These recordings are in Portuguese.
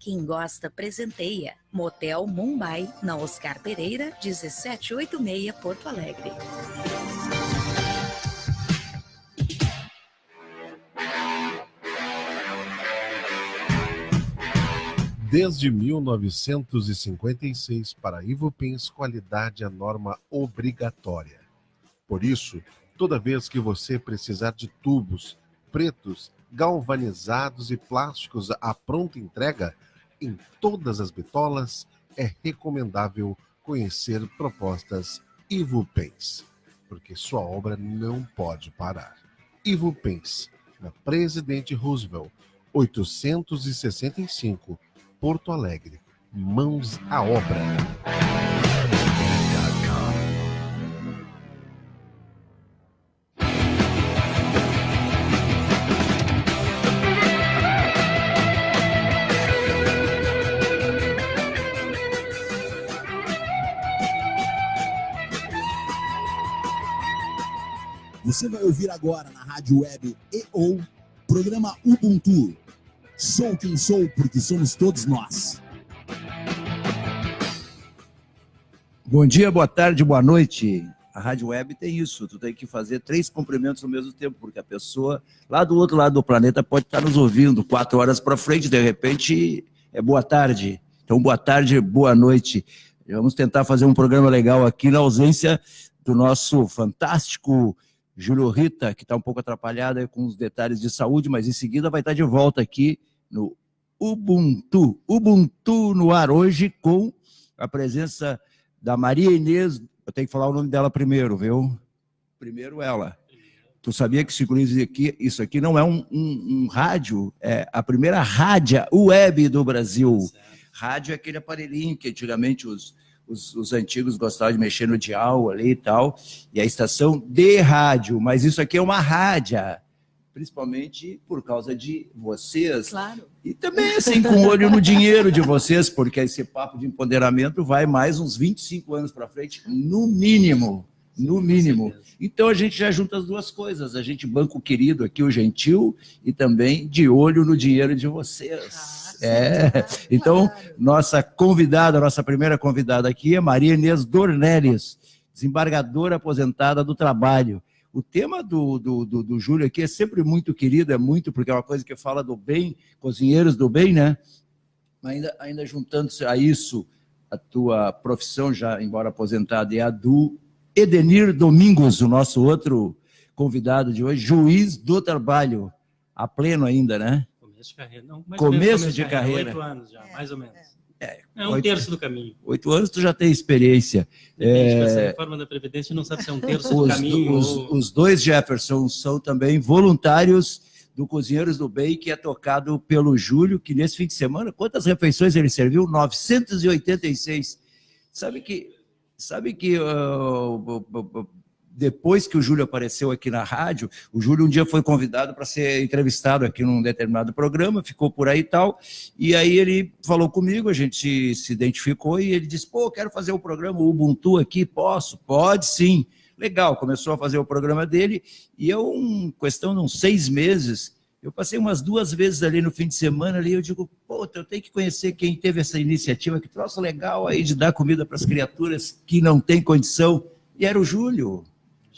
quem gosta, presenteia. Motel Mumbai, na Oscar Pereira, 1786, Porto Alegre. Desde 1956, para Ivupens, qualidade é norma obrigatória. Por isso, toda vez que você precisar de tubos pretos, galvanizados e plásticos à pronta entrega, em todas as bitolas, é recomendável conhecer propostas Ivupens, porque sua obra não pode parar. Ivupens, na Presidente Roosevelt, 865, Porto Alegre. Mãos à obra. Você vai ouvir agora na rádio web e/ou programa Ubuntu. Sou quem sou porque somos todos nós. Bom dia, boa tarde, boa noite. A rádio web tem isso, tu tem que fazer 3 cumprimentos ao mesmo tempo, porque a pessoa lá do outro lado do planeta pode estar nos ouvindo 4 horas para frente, de repente é boa tarde. Então, boa tarde, boa noite. Vamos tentar fazer um programa legal aqui na ausência do nosso fantástico Júlio Rita, que está um pouco atrapalhada com os detalhes de saúde, mas em seguida vai estar de volta aqui no Ubuntu. Ubuntu no ar hoje com a presença da Maria Inês. Eu tenho que falar o nome dela primeiro, viu? Primeiro ela. Tu sabia que isso aqui não é um rádio, é a primeira rádio web do Brasil. Rádio é aquele aparelhinho que antigamente os antigos gostavam de mexer no dial ali e tal, e a estação de rádio, mas isso aqui é uma rádio, principalmente por causa de vocês. Claro. E também assim, com olho no dinheiro de vocês, porque esse papo de empoderamento vai mais uns 25 anos para frente, no mínimo. No mínimo. Então a gente já junta as duas coisas, a gente banca o querido aqui, o gentil, e também de olho no dinheiro de vocês. Então, nossa primeira convidada aqui é Maria Inês Dornelles, desembargadora aposentada do trabalho. O tema do Júlio aqui é sempre muito querido, porque é uma coisa que fala do bem, cozinheiros do bem, né? Ainda juntando-se a isso, a tua profissão, já embora aposentada, e a do Edenir Domingos, o nosso outro convidado de hoje, juiz do trabalho, a pleno ainda, né? Começo de carreira. Não, começo de carreira. 8 anos já, mais ou menos. É um terço do caminho. 8 anos tu já tem experiência. Depende, com essa reforma da Previdência não sabe se é um terço do caminho. Os dois Jefferson são também voluntários do Cozinheiros do Bem, que é tocado pelo Júlio, que nesse fim de semana, quantas refeições ele serviu? 986. Sabe que depois que o Júlio apareceu aqui na rádio, o Júlio um dia foi convidado para ser entrevistado aqui num determinado programa, ficou por aí e tal, e aí ele falou comigo, a gente se identificou e ele disse, quero fazer o programa Ubuntu aqui, posso? Pode sim. Legal, começou a fazer o programa dele, e eu, em questão de uns 6 meses, eu passei umas 2 vezes ali no fim de semana, ali eu digo, eu tenho que conhecer quem teve essa iniciativa, que troço legal aí de dar comida para as criaturas que não têm condição, e era o Júlio.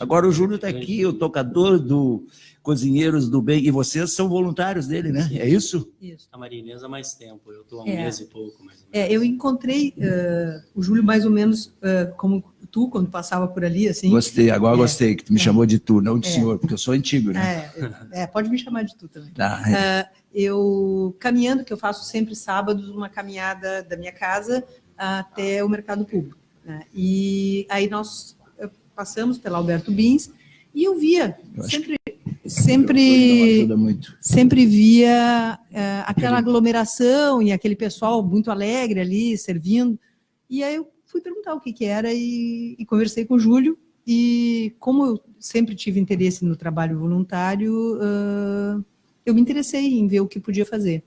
Agora o Júlio está aqui, o tocador do Cozinheiros do Bem, e vocês são voluntários dele, né? É isso? Isso. A Maria Inês há mais tempo, eu estou há 1 mês e pouco. Mais ou menos. Eu encontrei o Júlio mais ou menos como tu, quando passava por ali, assim. Gostei, agora gostei que tu me chamou de tu, não de senhor, porque eu sou antigo, né? Pode me chamar de tu também. Eu, caminhando, que eu faço sempre sábados, uma caminhada da minha casa até o mercado público, né? E aí nós passamos pela Alberto Bins e eu via, sempre via aquela aglomeração e aquele pessoal muito alegre ali, servindo. E aí eu fui perguntar o que era e conversei com o Júlio. E como eu sempre tive interesse no trabalho voluntário, eu me interessei em ver o que podia fazer.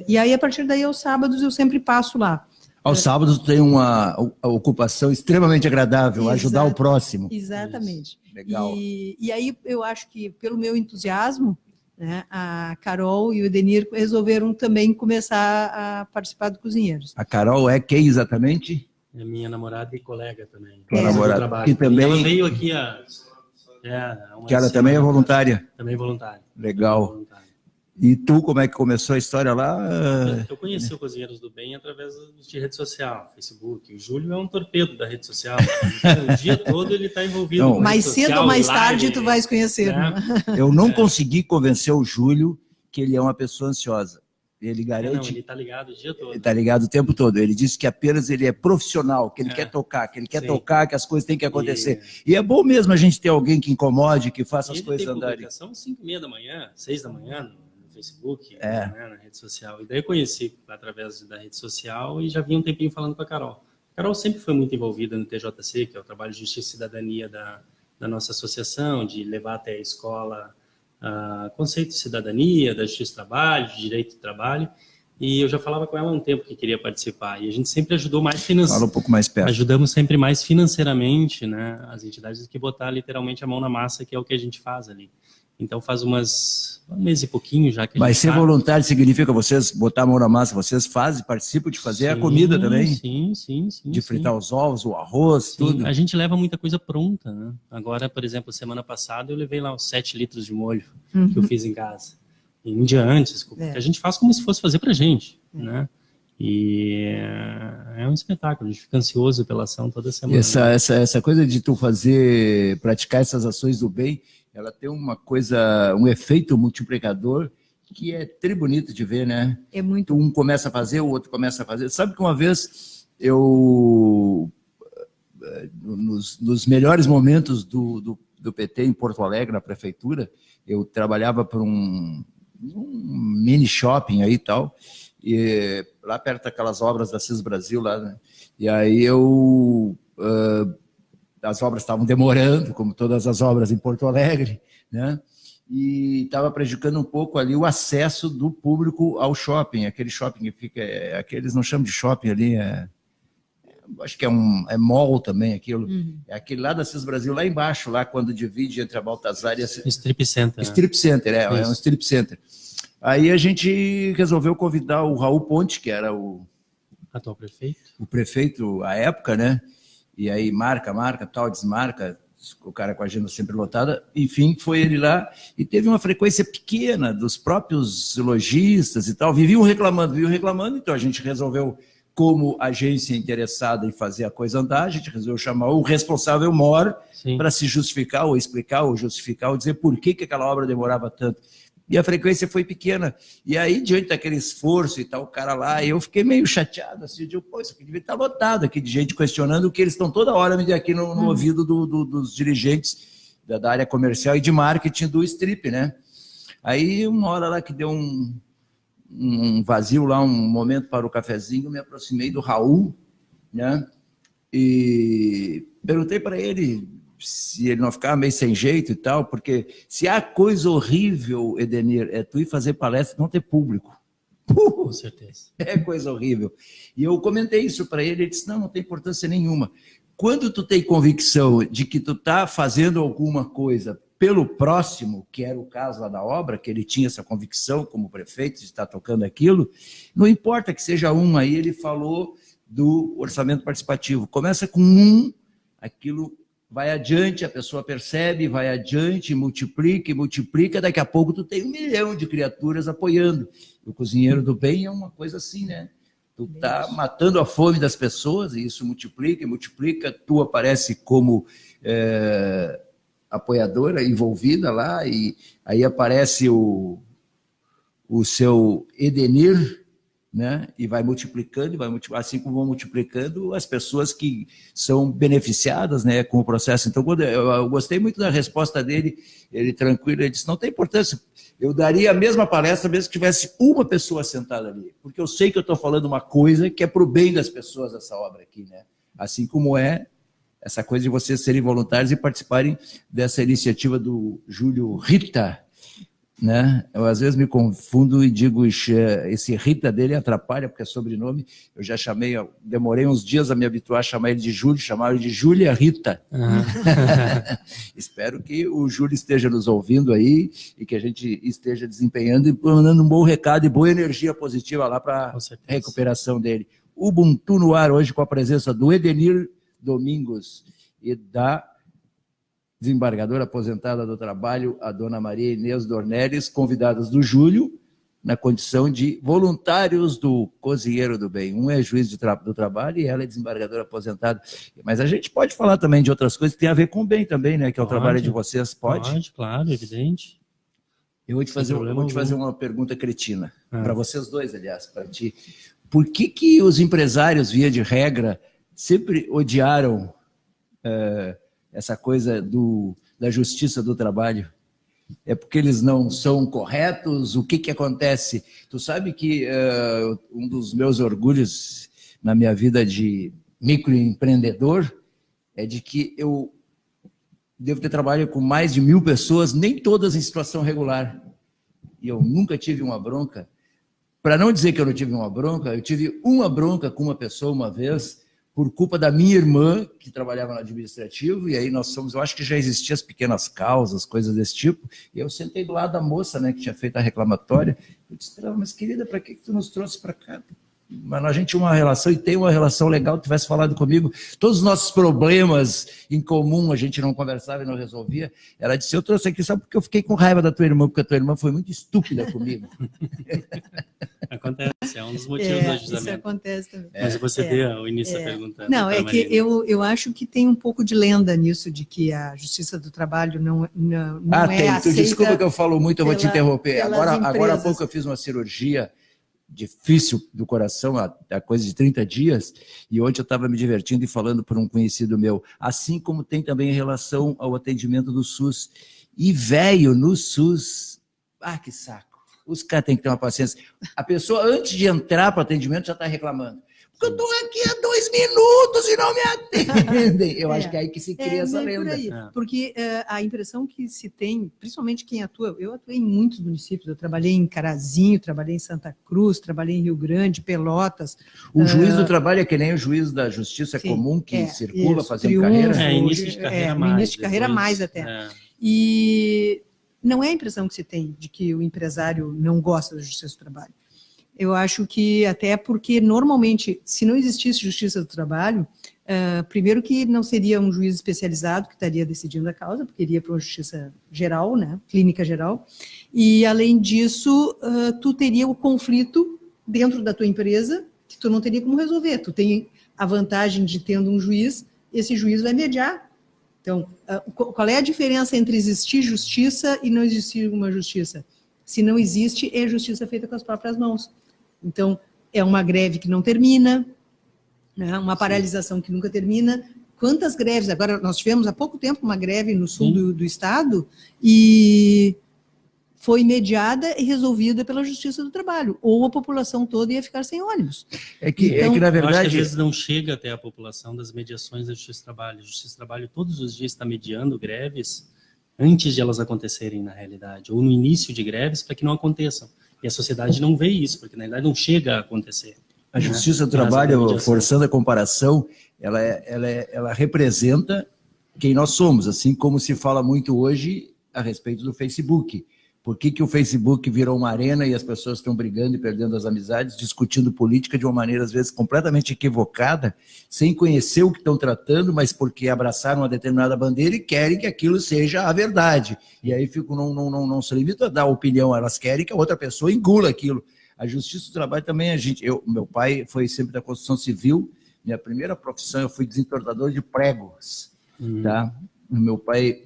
E aí, a partir daí, aos sábados, eu sempre passo lá. Aos sábados tem uma ocupação extremamente agradável, ajudar o próximo. Exatamente. Legal. E aí eu acho que, pelo meu entusiasmo, né, a Carol e o Edenir resolveram também começar a participar do Cozinheiros. A Carol é quem exatamente? É minha namorada e colega também. Tua Do namorada. trabalho. Que também- E ela veio aqui Que ela também é voluntária. Também voluntária. Legal. Voluntária. E tu, como é que começou a história lá? Eu conheci o Cozinheiros do Bem através de rede social, Facebook. O Júlio é um torpedo da rede social. Então, o dia todo ele está envolvido Não, com rede Mais social, cedo ou mais live, tarde tu vais conhecer. né? Né? Eu não consegui convencer o Júlio que ele é uma pessoa ansiosa. Ele Não, garante, ele está ligado o dia todo. ele está ligado o tempo todo. Ele disse que apenas ele é profissional, que ele quer tocar, que ele quer Sim. tocar, que as coisas têm que acontecer. E é bom mesmo a gente ter alguém que incomode, que faça as Ele coisas tem andarem. publicação 5h30 da manhã, 6 da manhã no Facebook, É. né, na rede social. E daí eu conheci através da rede social e já vinha um tempinho falando com a Carol. A Carol sempre foi muito envolvida no TJC, que é o Trabalho de Justiça e Cidadania da nossa associação, de levar até a escola conceito de cidadania, da justiça do trabalho, de direito do trabalho. E eu já falava com ela há um tempo que queria participar. E a gente sempre ajudou mais Fala um pouco mais perto. Ajudamos sempre mais financeiramente, né, as entidades do que botar literalmente a mão na massa, que é o que a gente faz ali. Então faz um mês e pouquinho já que a Mas gente ser tá. voluntário significa vocês botar a mão na massa, vocês fazem, participam de fazer a comida também? Sim. De fritar os ovos, o arroz, Sim, tudo. a gente leva muita coisa pronta, né? Agora, por exemplo, semana passada eu levei lá uns 7 litros de molho que eu fiz em casa. E um dia antes, que a gente faz como se fosse fazer pra gente, né? E é um espetáculo, a gente fica ansioso pela ação toda semana. Essa coisa de tu praticar essas ações do bem, ela tem uma coisa, um efeito multiplicador que é tri bonito de ver, né? É muito. Um começa a fazer, o outro começa a fazer. Sabe que uma vez eu, nos melhores momentos do PT em Porto Alegre, na prefeitura, eu trabalhava para um mini shopping aí e tal, e lá perto daquelas obras da CIS Brasil, lá, né? E aí as obras estavam demorando, como todas as obras em Porto Alegre, né? E estava prejudicando um pouco ali o acesso do público ao shopping, aquele shopping que fica, aqueles não chamam de shopping ali, acho que é mall também aquilo, é aquele lá da CIS Brasil, lá embaixo, lá quando divide entre a Baltazar e a... Strip Center. Strip Center, é um strip center. Aí a gente resolveu convidar o Raul Ponte, que era o Atual prefeito. O prefeito à época, né? E aí marca, tal, desmarca, o cara com a agenda sempre lotada, enfim, foi ele lá e teve uma frequência pequena dos próprios lojistas e tal, viviam reclamando, então a gente resolveu, como agência interessada em fazer a coisa andar, a gente resolveu chamar o responsável maior para se justificar, ou explicar, ou justificar, ou dizer por que aquela obra demorava tanto. E a frequência foi pequena. E aí, diante daquele esforço e tal, o cara lá, eu fiquei meio chateado, assim, eu digo, pô, isso aqui devia estar lotado aqui de gente questionando o que eles estão toda hora me aqui no ouvido dos dirigentes da área comercial e de marketing do strip, né? Aí, uma hora lá que deu um vazio lá, um momento para o cafezinho, me aproximei do Raul, né? E perguntei para ele se ele não ficava meio sem jeito e tal, porque se há coisa horrível, Edenir, é tu ir fazer palestra e não ter público. Com certeza. É coisa horrível. E eu comentei isso para ele, ele disse, não tem importância nenhuma. Quando tu tem convicção de que tu está fazendo alguma coisa pelo próximo, que era o caso lá da obra, que ele tinha essa convicção como prefeito de estar tocando aquilo, não importa que seja um, aí ele falou do orçamento participativo. Começa com aquilo vai adiante, a pessoa percebe, vai adiante, multiplica, daqui a pouco tu tem 1 milhão de criaturas apoiando. O Cozinheiro do Bem é uma coisa assim, né? Tu tá matando a fome das pessoas e isso multiplica, tu aparece como apoiadora envolvida lá e aí aparece o seu Edenir, né? E vai multiplicando, assim como vão multiplicando as pessoas que são beneficiadas, né, com o processo. Então, eu gostei muito da resposta dele, ele tranquilo, ele disse, não tem importância, eu daria a mesma palestra mesmo que tivesse uma pessoa sentada ali, porque eu sei que eu estou falando uma coisa que é para o bem das pessoas, essa obra aqui, né? Assim como é essa coisa de vocês serem voluntários e participarem dessa iniciativa do Júlio Rita. né? Eu às vezes me confundo e digo, esse Rita dele atrapalha, porque é sobrenome. Eu já chamei, demorei uns dias a me habituar a chamar ele de Júlio, chamava ele de Júlia Rita. Espero que o Júlio esteja nos ouvindo aí e que a gente esteja desempenhando e mandando um bom recado e boa energia positiva lá para a recuperação dele. Ubuntu no ar hoje com a presença do Edenir Domingos e da desembargadora aposentada do trabalho, a dona Maria Inês Dornelles, convidadas do Júlio, na condição de voluntários do Cozinheiro do Bem. Um é juiz do trabalho e ela é desembargadora aposentada. Mas a gente pode falar também de outras coisas que tem a ver com o bem também, né? Que é o trabalho de vocês. Pode, claro, evidente. Eu vou te fazer uma pergunta cretina. Para vocês dois, aliás, para ti. Por que os empresários, via de regra, sempre odiaram essa coisa da justiça do trabalho? É porque eles não são corretos? O que acontece? Tu sabe que um dos meus orgulhos na minha vida de microempreendedor é de que eu devo ter trabalhado com mais de 1.000 pessoas, nem todas em situação regular. E eu nunca tive uma bronca. Para não dizer que eu não tive uma bronca, eu tive uma bronca com uma pessoa uma vez, por culpa da minha irmã, que trabalhava no administrativo, e aí eu acho que já existiam as pequenas causas, coisas desse tipo, e eu sentei do lado da moça, né, que tinha feito a reclamatória, eu disse, mas querida, para que tu nos trouxe para cá? Mas a gente tinha uma relação, e tem uma relação legal, tivesse falado comigo, todos os nossos problemas em comum, a gente não conversava e não resolvia, ela disse, eu trouxe aqui só porque eu fiquei com raiva da tua irmã, porque a tua irmã foi muito estúpida comigo. Acontece, é um dos motivos do ajustamento. Isso acontece também. Mas você deu o início da pergunta. Não, é que eu acho que tem um pouco de lenda nisso, de que a Justiça do Trabalho não é aceita. Desculpa que eu falo muito, eu vou te interromper. Agora há pouco eu fiz uma cirurgia difícil do coração, há coisa de 30 dias, e ontem eu estava me divertindo e falando por um conhecido meu, assim como tem também em relação ao atendimento do SUS. E velho, no SUS, que saco. Os caras têm que ter uma paciência. A pessoa, antes de entrar para o atendimento, já está reclamando. Porque eu estou aqui há 2 minutos e não me atendem. Eu acho que é aí que se cria essa lenda. Por aí, porque a impressão que se tem, principalmente quem atua, eu atuei em muitos municípios, eu trabalhei em Carazinho, trabalhei em Santa Cruz, trabalhei em Rio Grande, Pelotas. O juiz do trabalho é que nem o juiz da justiça comum que circula fazendo carreira? Início de carreira mais. Início de carreira mais até. E não é a impressão que se tem de que o empresário não gosta da justiça do trabalho. Eu acho que até porque, normalmente, se não existisse justiça do trabalho, primeiro que não seria um juiz especializado que estaria decidindo a causa, porque iria para uma justiça geral, né, clínica geral, e, além disso, tu teria o conflito dentro da tua empresa que tu não teria como resolver. Tu tem a vantagem de, tendo um juiz, esse juiz vai mediar. Então, qual é a diferença entre existir justiça e não existir uma justiça? Se não existe, é justiça feita com as próprias mãos. Então, é uma greve que não termina, né? Uma paralisação que nunca termina. Quantas greves? Agora, nós tivemos há pouco tempo uma greve no sul do estado e foi mediada e resolvida pela Justiça do Trabalho, ou a população toda ia ficar sem ônibus. É que, na verdade... Eu acho que às vezes não chega até a população das mediações da Justiça do Trabalho. A Justiça do Trabalho todos os dias está mediando greves antes de elas acontecerem na realidade, ou no início de greves, para que não aconteçam. E a sociedade não vê isso, porque na realidade não chega a acontecer. A Justiça do Trabalho, forçando a comparação, ela representa quem nós somos, assim como se fala muito hoje a respeito do Facebook. Por que o Facebook virou uma arena e as pessoas estão brigando e perdendo as amizades, discutindo política de uma maneira, às vezes, completamente equivocada, sem conhecer o que estão tratando, mas porque abraçaram uma determinada bandeira e querem que aquilo seja a verdade. E aí não se limita a dar opinião, elas querem que a outra pessoa engula aquilo. A Justiça do Trabalho também, meu pai foi sempre da construção civil, minha primeira profissão, eu fui desentortador de pregos. Tá? Meu pai...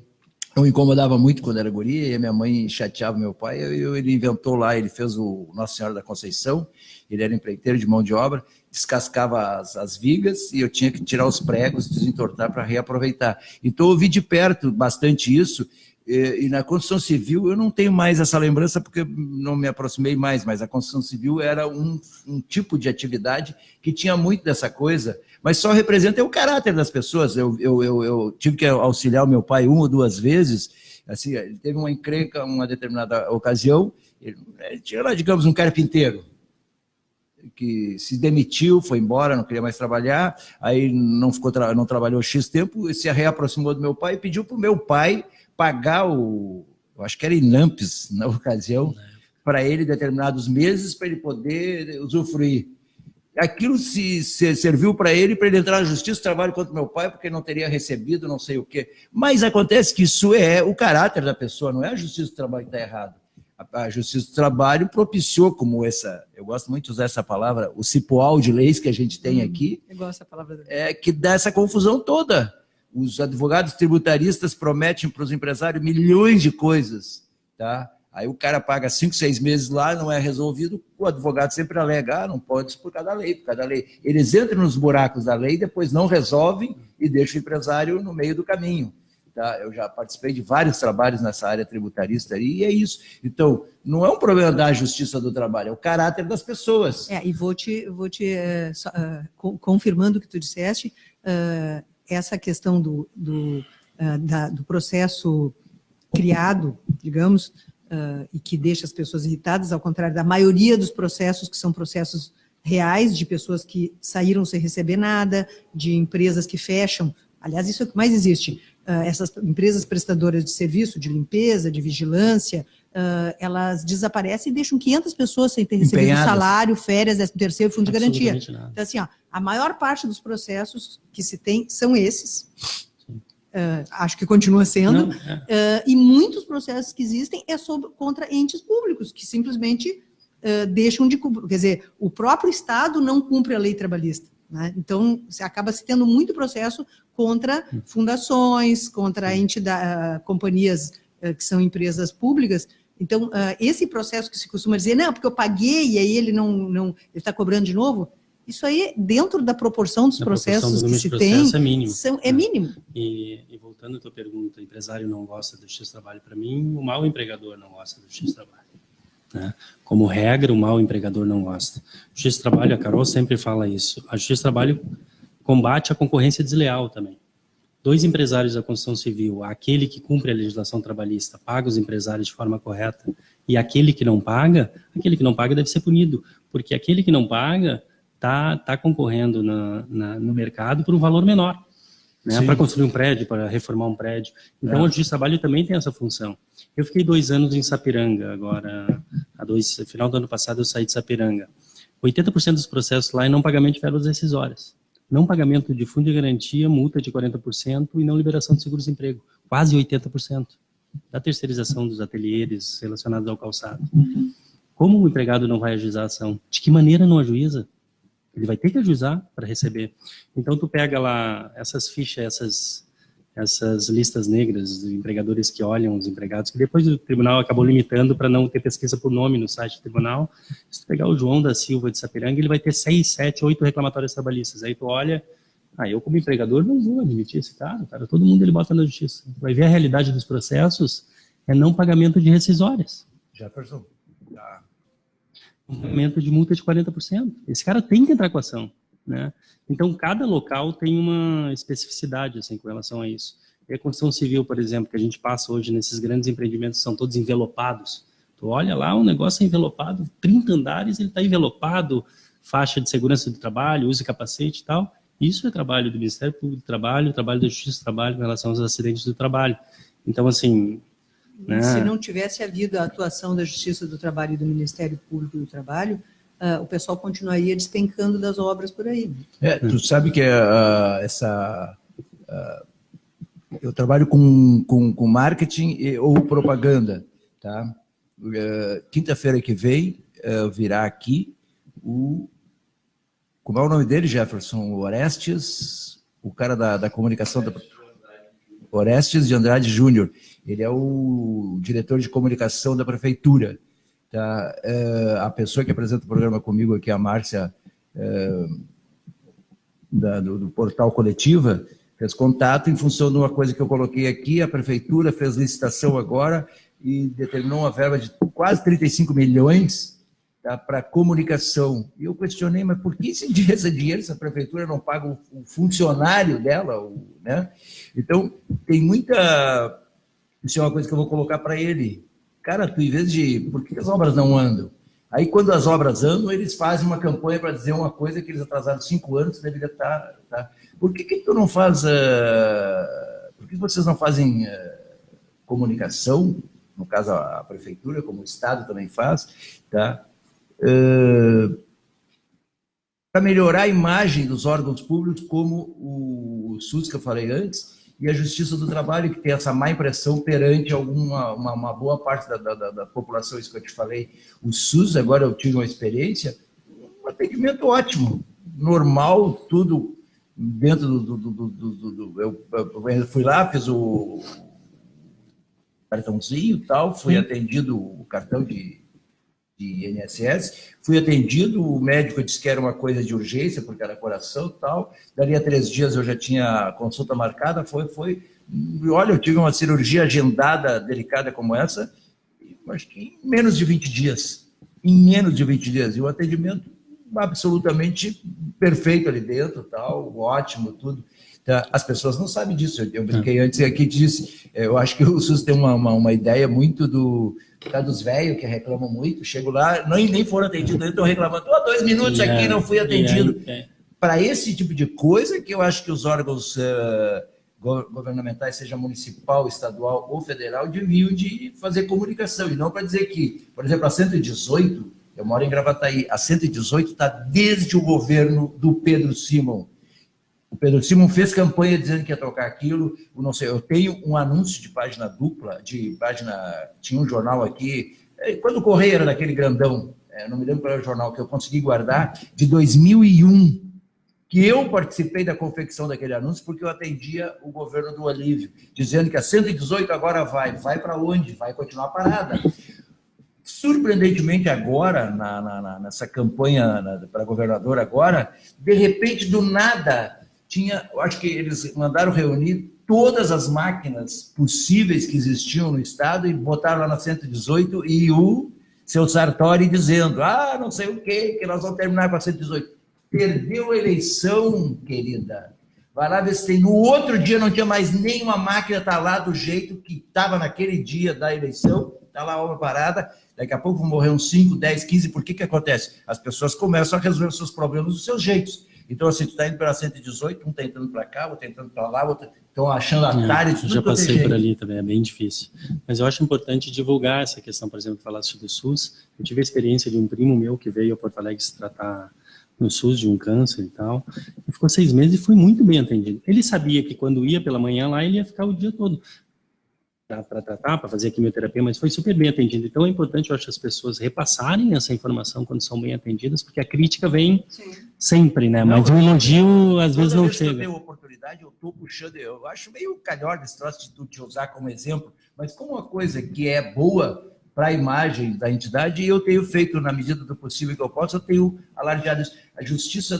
Eu me incomodava muito quando era guria, e a minha mãe chateava meu pai, ele inventou lá, ele fez o Nossa Senhora da Conceição, ele era empreiteiro de mão de obra, descascava as vigas e eu tinha que tirar os pregos, desentortar para reaproveitar. Então eu vi de perto bastante isso, E na construção civil eu não tenho mais essa lembrança porque não me aproximei mais, mas a construção civil era um tipo de atividade que tinha muito dessa coisa, mas só representa o caráter das pessoas. Eu tive que auxiliar o meu pai 1 ou 2 vezes, assim, ele teve uma encrenca uma determinada ocasião, ele tinha lá, digamos, um carpinteiro, que se demitiu, foi embora, não queria mais trabalhar, aí não trabalhou X tempo, se reaproximou do meu pai e pediu para o meu pai pagar eu acho que era em Lampes, na ocasião, para ele determinados meses, para ele poder usufruir. Aquilo se serviu para ele entrar na justiça do trabalho contra o meu pai, porque não teria recebido não sei o quê. Mas acontece que isso é o caráter da pessoa, não é a justiça do trabalho que está errado. A Justiça do Trabalho propiciou, como eu gosto muito de usar essa palavra, o cipoal de leis que a gente tem aqui, Eu gosto dessa palavra. que dá essa confusão toda. Os advogados tributaristas prometem para os empresários milhões de coisas, tá? Aí o cara paga 5, 6 meses lá, não é resolvido, o advogado sempre alega, não pode isso por causa da lei, Eles entram nos buracos da lei, depois não resolvem e deixam o empresário no meio do caminho. Tá? Eu já participei de vários trabalhos nessa área tributarista e é isso. Então, não é um problema da justiça do trabalho, é o caráter das pessoas. E vou te confirmando o que tu disseste, essa questão do processo criado, digamos, e que deixa as pessoas irritadas, ao contrário da maioria dos processos, que são processos reais, de pessoas que saíram sem receber nada, de empresas que fecham. Aliás, isso é o que mais existe. Essas empresas prestadoras de serviço, de limpeza, de vigilância, elas desaparecem e deixam 500 pessoas sem ter recebido Empenhadas. Salário, férias, 13º, fundo de garantia. Nada. Então, assim, a maior parte dos processos que se tem são esses. Acho que continua sendo. Não, E muitos processos que existem contra entes públicos, que simplesmente deixam de cumprir. Quer dizer, o próprio Estado não cumpre a lei trabalhista. Né? Então, você acaba se tendo muito processo contra fundações, contra companhias que são empresas públicas. Então, esse processo que se costuma dizer, não, porque eu paguei e aí ele ele está cobrando de novo, isso aí, dentro da proporção dos processos que se tem, é mínimo. É mínimo. E voltando à tua pergunta, o empresário não gosta do Justiça do Trabalho, para mim, o mau empregador não gosta do Justiça do Trabalho. Né? Como regra, o mau empregador não gosta. Justiça do Trabalho, a Carol sempre fala isso, a Justiça do Trabalho combate a concorrência desleal também. 2 empresários da construção civil, aquele que cumpre a legislação trabalhista, paga os empresários de forma correta, e aquele que não paga deve ser punido, porque aquele que não paga está concorrendo no mercado por um valor menor, né, para construir um prédio, para reformar um prédio. Então, a Justiça do Trabalho também tem essa função. Eu fiquei 2 anos em Sapiranga, agora, final do ano passado eu saí de Sapiranga. 80% dos processos lá é não pagamento de verbas rescisórias. Não pagamento de fundo de garantia, multa de 40% e não liberação de seguro-desemprego. Quase 80% da terceirização dos ateliês relacionados ao calçado. Como o empregado não vai ajuizar a ação? De que maneira não ajuiza? Ele vai ter que ajuizar para receber. Então, tu pega lá essas fichas, essas listas negras de empregadores que olham os empregados, que depois o tribunal acabou limitando para não ter pesquisa por nome no site do tribunal. Se tu pegar o João da Silva de Sapiranga, ele vai ter 6, 7, 8 reclamatórios trabalhistas. Aí tu olha, eu como empregador não vou admitir esse cara, todo mundo ele bota na justiça. Vai ver a realidade dos processos, é não pagamento de rescisórias. Jefferson. Um pagamento de multa de 40%. Esse cara tem que entrar com a ação, né? Então, cada local tem uma especificidade assim, com relação a isso. E a construção civil, por exemplo, que a gente passa hoje nesses grandes empreendimentos, são todos envelopados. Tu olha lá, um negócio é envelopado, 30 andares, ele está envelopado, faixa de segurança do trabalho, uso capacete e tal. Isso é trabalho do Ministério Público do Trabalho, trabalho da Justiça do Trabalho com relação aos acidentes do trabalho. Então, assim... Se não tivesse havido a atuação da Justiça do Trabalho e do Ministério Público do Trabalho, o pessoal continuaria despencando das obras por aí. Tu sabe que eu trabalho com marketing ou propaganda, tá? Quinta-feira que vem virá aqui como é o nome dele, Jefferson? O Orestes, o cara da comunicação Orestes de Andrade Júnior. Ele é o diretor de comunicação da prefeitura. Tá? A pessoa que apresenta o programa comigo aqui, a Márcia, do Portal Coletiva, Fez contato em função de uma coisa que eu coloquei aqui, a prefeitura fez licitação agora e determinou uma verba de quase 35 milhões, tá, para comunicação. E eu questionei, mas por que esse dinheiro, se a prefeitura não paga o funcionário dela, né? Então, tem muita... Isso é uma coisa que eu vou colocar para ele. Cara, tu, em vez de... Por que as obras não andam? Aí, quando as obras andam, eles fazem uma campanha para dizer uma coisa que eles atrasaram 5 anos, deveria estar... Tá? Por que tu não faz... Por que vocês não fazem comunicação, no caso a prefeitura, como o Estado também faz, tá? Para melhorar a imagem dos órgãos públicos, como o SUS, que eu falei antes, e a Justiça do Trabalho, que tem essa má impressão perante uma boa parte da população, isso que eu te falei. O SUS, agora eu tive uma experiência, um atendimento ótimo, normal, tudo dentro eu fui lá, fiz o cartãozinho e tal, fui atendido o cartão de INSS, fui atendido, o médico disse que era uma coisa de urgência, porque era coração e tal, dali a 3 dias eu já tinha consulta marcada, olha, eu tive uma cirurgia agendada, delicada como essa, acho que em menos de 20 dias, e o atendimento absolutamente perfeito ali dentro, tal, ótimo, tudo. As pessoas não sabem disso, eu brinquei antes aqui, disse, eu acho que o SUS tem uma ideia muito dos velhos que reclamam muito, chego lá, nem foram atendidos, estão reclamando, 2 minutos aqui, não fui atendido. Para esse tipo de coisa que eu acho que os órgãos governamentais, seja municipal, estadual ou federal, deviam de fazer comunicação, e não para dizer que, por exemplo, a 118, eu moro em Gravataí, a 118 está desde o governo do Pedro Simon. O Pedro Simon fez campanha dizendo que ia trocar aquilo, eu tenho um anúncio de página dupla, tinha um jornal aqui, quando o Correio era daquele grandão, não me lembro qual era o jornal, que eu consegui guardar, de 2001, que eu participei da confecção daquele anúncio, porque eu atendia o governo do Olívio, dizendo que a 118 agora vai para onde? Vai continuar parada. Surpreendentemente agora, nessa campanha para governador agora, de repente, do nada... eu acho que eles mandaram reunir todas as máquinas possíveis que existiam no estado e botaram lá na 118 e o seu Sartori dizendo, não sei o quê, que nós vamos terminar com a 118. Perdeu a eleição, querida. Vai lá ver se tem. No outro dia não tinha mais nenhuma máquina, tá lá do jeito que estava naquele dia da eleição, tá lá a obra parada, daqui a pouco vão morrer uns 5, 10, 15, por que acontece? As pessoas começam a resolver os seus problemas dos seus jeitos. Então, assim, tu está indo pela 118, um está entrando para cá, outro está entrando para lá, outro estão achando atalhos. Eu já passei por ali também, é bem difícil. Mas eu acho importante divulgar essa questão, por exemplo, que falaste do SUS. Eu tive a experiência de um primo meu que veio a Porto Alegre se tratar no SUS de um câncer e tal, e ficou 6 meses e foi muito bem atendido. Ele sabia que quando ia pela manhã lá, ele ia ficar o dia todo para tratar, para fazer a quimioterapia, mas foi super bem atendido. Então é importante, eu acho, as pessoas repassarem essa informação quando são bem atendidas, porque a crítica vem sempre, né? Mas o elogio às vezes não chega. Toda vez que eu tenho oportunidade, eu estou puxando, eu acho meio calhor desse troço de tu te usar como exemplo, mas como uma coisa que é boa para a imagem da entidade, eu tenho feito, na medida do possível que eu posso, eu tenho alardeado isso. A justiça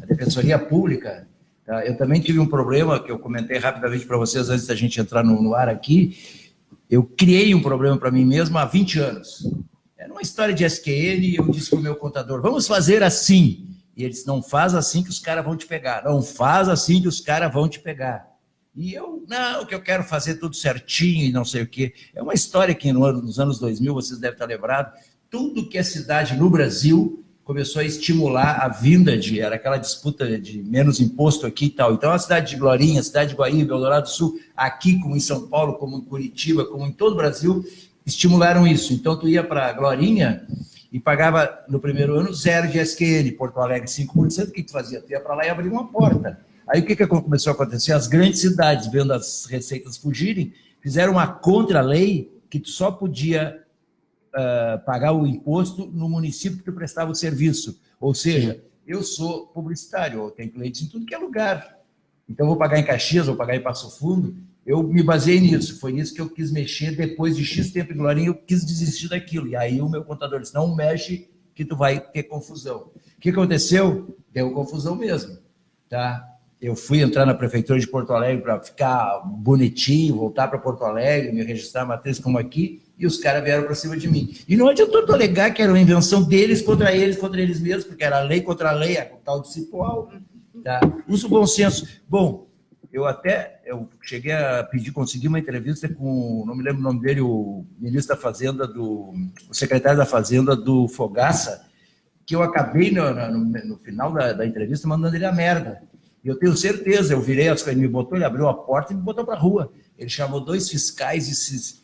a Defensoria Pública, tá? Eu também tive um problema, que eu comentei rapidamente para vocês antes da gente entrar no ar aqui, eu criei um problema para mim mesmo há 20 anos. Era uma história de SQL, eu disse para o meu contador, vamos fazer assim. E ele disse, não faz assim que os caras vão te pegar. Não faz assim que os caras vão te pegar. E eu, não, que eu quero fazer tudo certinho e não sei o quê. É uma história que nos anos 2000, vocês devem estar lembrados, tudo que é cidade no Brasil começou a estimular a vinda era aquela disputa de menos imposto aqui e tal. Então, a cidade de Glorinha, a cidade de Guaíba, Eldorado do Sul, aqui como em São Paulo, como em Curitiba, como em todo o Brasil, estimularam isso. Então, tu ia para Glorinha e pagava no primeiro ano 0 de SQL, Porto Alegre 5%, o que tu fazia? Tu ia para lá e abria uma porta. Aí o que começou a acontecer? As grandes cidades, vendo as receitas fugirem, fizeram uma contra-lei que tu só podia pagar o imposto no município que tu prestava o serviço. Ou seja, eu sou publicitário, eu tenho clientes em tudo que é lugar. Então, eu vou pagar em Caxias, vou pagar em Passo Fundo. Eu me baseei nisso. Foi nisso que eu quis mexer. Depois de X tempo em Glorinha, eu quis desistir daquilo. E aí o meu contador disse, não mexe que tu vai ter confusão. O que aconteceu? Deu confusão mesmo. Tá? eu fui entrar na prefeitura de Porto Alegre para ficar bonitinho, voltar para Porto Alegre, me registrar a matriz como aqui, e os caras vieram para cima de mim. E não adiantou tu alegar que era uma invenção deles contra eles mesmos, porque era lei contra a lei, a tal discipual. Tá? Usa o bom senso. Bom, eu cheguei a pedir, consegui uma entrevista com, não me lembro o nome dele, o ministro da Fazenda, o secretário da Fazenda do Fogaça, que eu acabei no final da entrevista mandando ele a merda. E eu tenho certeza, eu virei as coisas, ele abriu a porta e me botou para a rua. Ele chamou 2 fiscais e disse,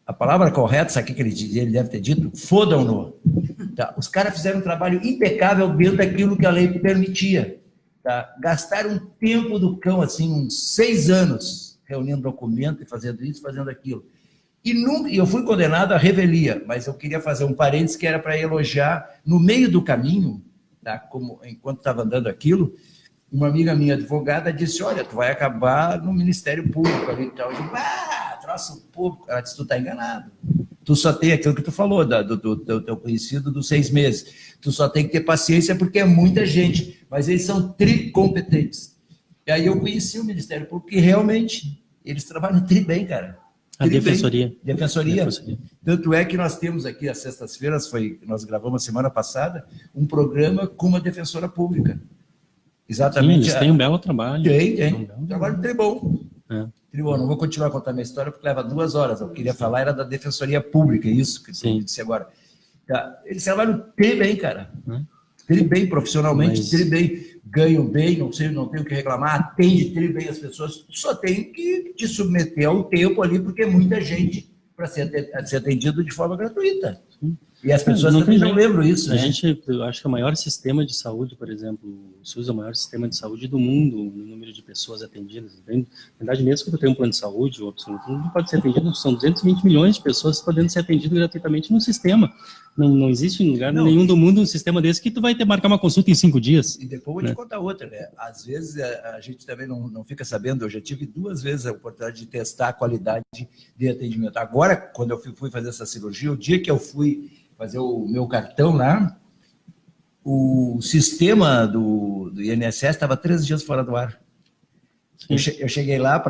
a palavra correta, sabe o que ele deve ter dito? Fodam-no. Tá? Os caras fizeram um trabalho impecável dentro daquilo que a lei permitia. Tá? Gastaram um tempo do cão, assim, uns 6 anos, reunindo documento e fazendo isso, fazendo aquilo. E eu fui condenado à revelia, mas eu queria fazer um parênteses que era para elogiar, no meio do caminho, tá? Enquanto estava andando aquilo, uma amiga minha advogada disse, olha, tu vai acabar no Ministério Público ali e tal. Eu digo, troço público. Ela disse, tu está enganado. Tu só tem aquilo que tu falou, do teu conhecido dos 6 meses. Tu só tem que ter paciência porque é muita gente, mas eles são tricompetentes. E aí eu conheci o Ministério Público e realmente eles trabalham bem, cara. A Defensoria. Defensoria. Tanto é que nós temos aqui, às sextas-feiras, nós gravamos semana passada, um programa com uma defensora pública. Exatamente. Sim, eles têm um belo trabalho. Tem. Trabalho tribom. Tribom, não vou continuar a contar minha história, porque leva 2 horas. Eu queria falar, era da Defensoria Pública, isso que eu disse agora. Tá. Eles trabalham bem, cara. Bem, profissionalmente, bem. Ganham bem, não tenho o que reclamar, atende bem as pessoas, só tem que te submeter ao tempo ali, porque é muita gente para ser atendido de forma gratuita. E as pessoas também não lembram isso, né? Eu acho que o maior sistema de saúde, por exemplo, o SUS é o maior sistema de saúde do mundo, no número de pessoas atendidas. Na verdade, mesmo que tu tenha um plano de saúde, ou absoluto, não pode ser atendido, são 220 milhões de pessoas podendo ser atendidas gratuitamente no sistema. Não existe em lugar nenhum do mundo um sistema desse que tu vai ter marcar uma consulta em 5 dias. E depois vou te contar outra, né? Às vezes a gente também não fica sabendo, eu já tive 2 vezes a oportunidade de testar a qualidade de atendimento. Agora, quando eu fui fazer essa cirurgia, o dia que eu fui fazer o meu cartão lá, o sistema do INSS estava 13 dias fora do ar. Eu cheguei lá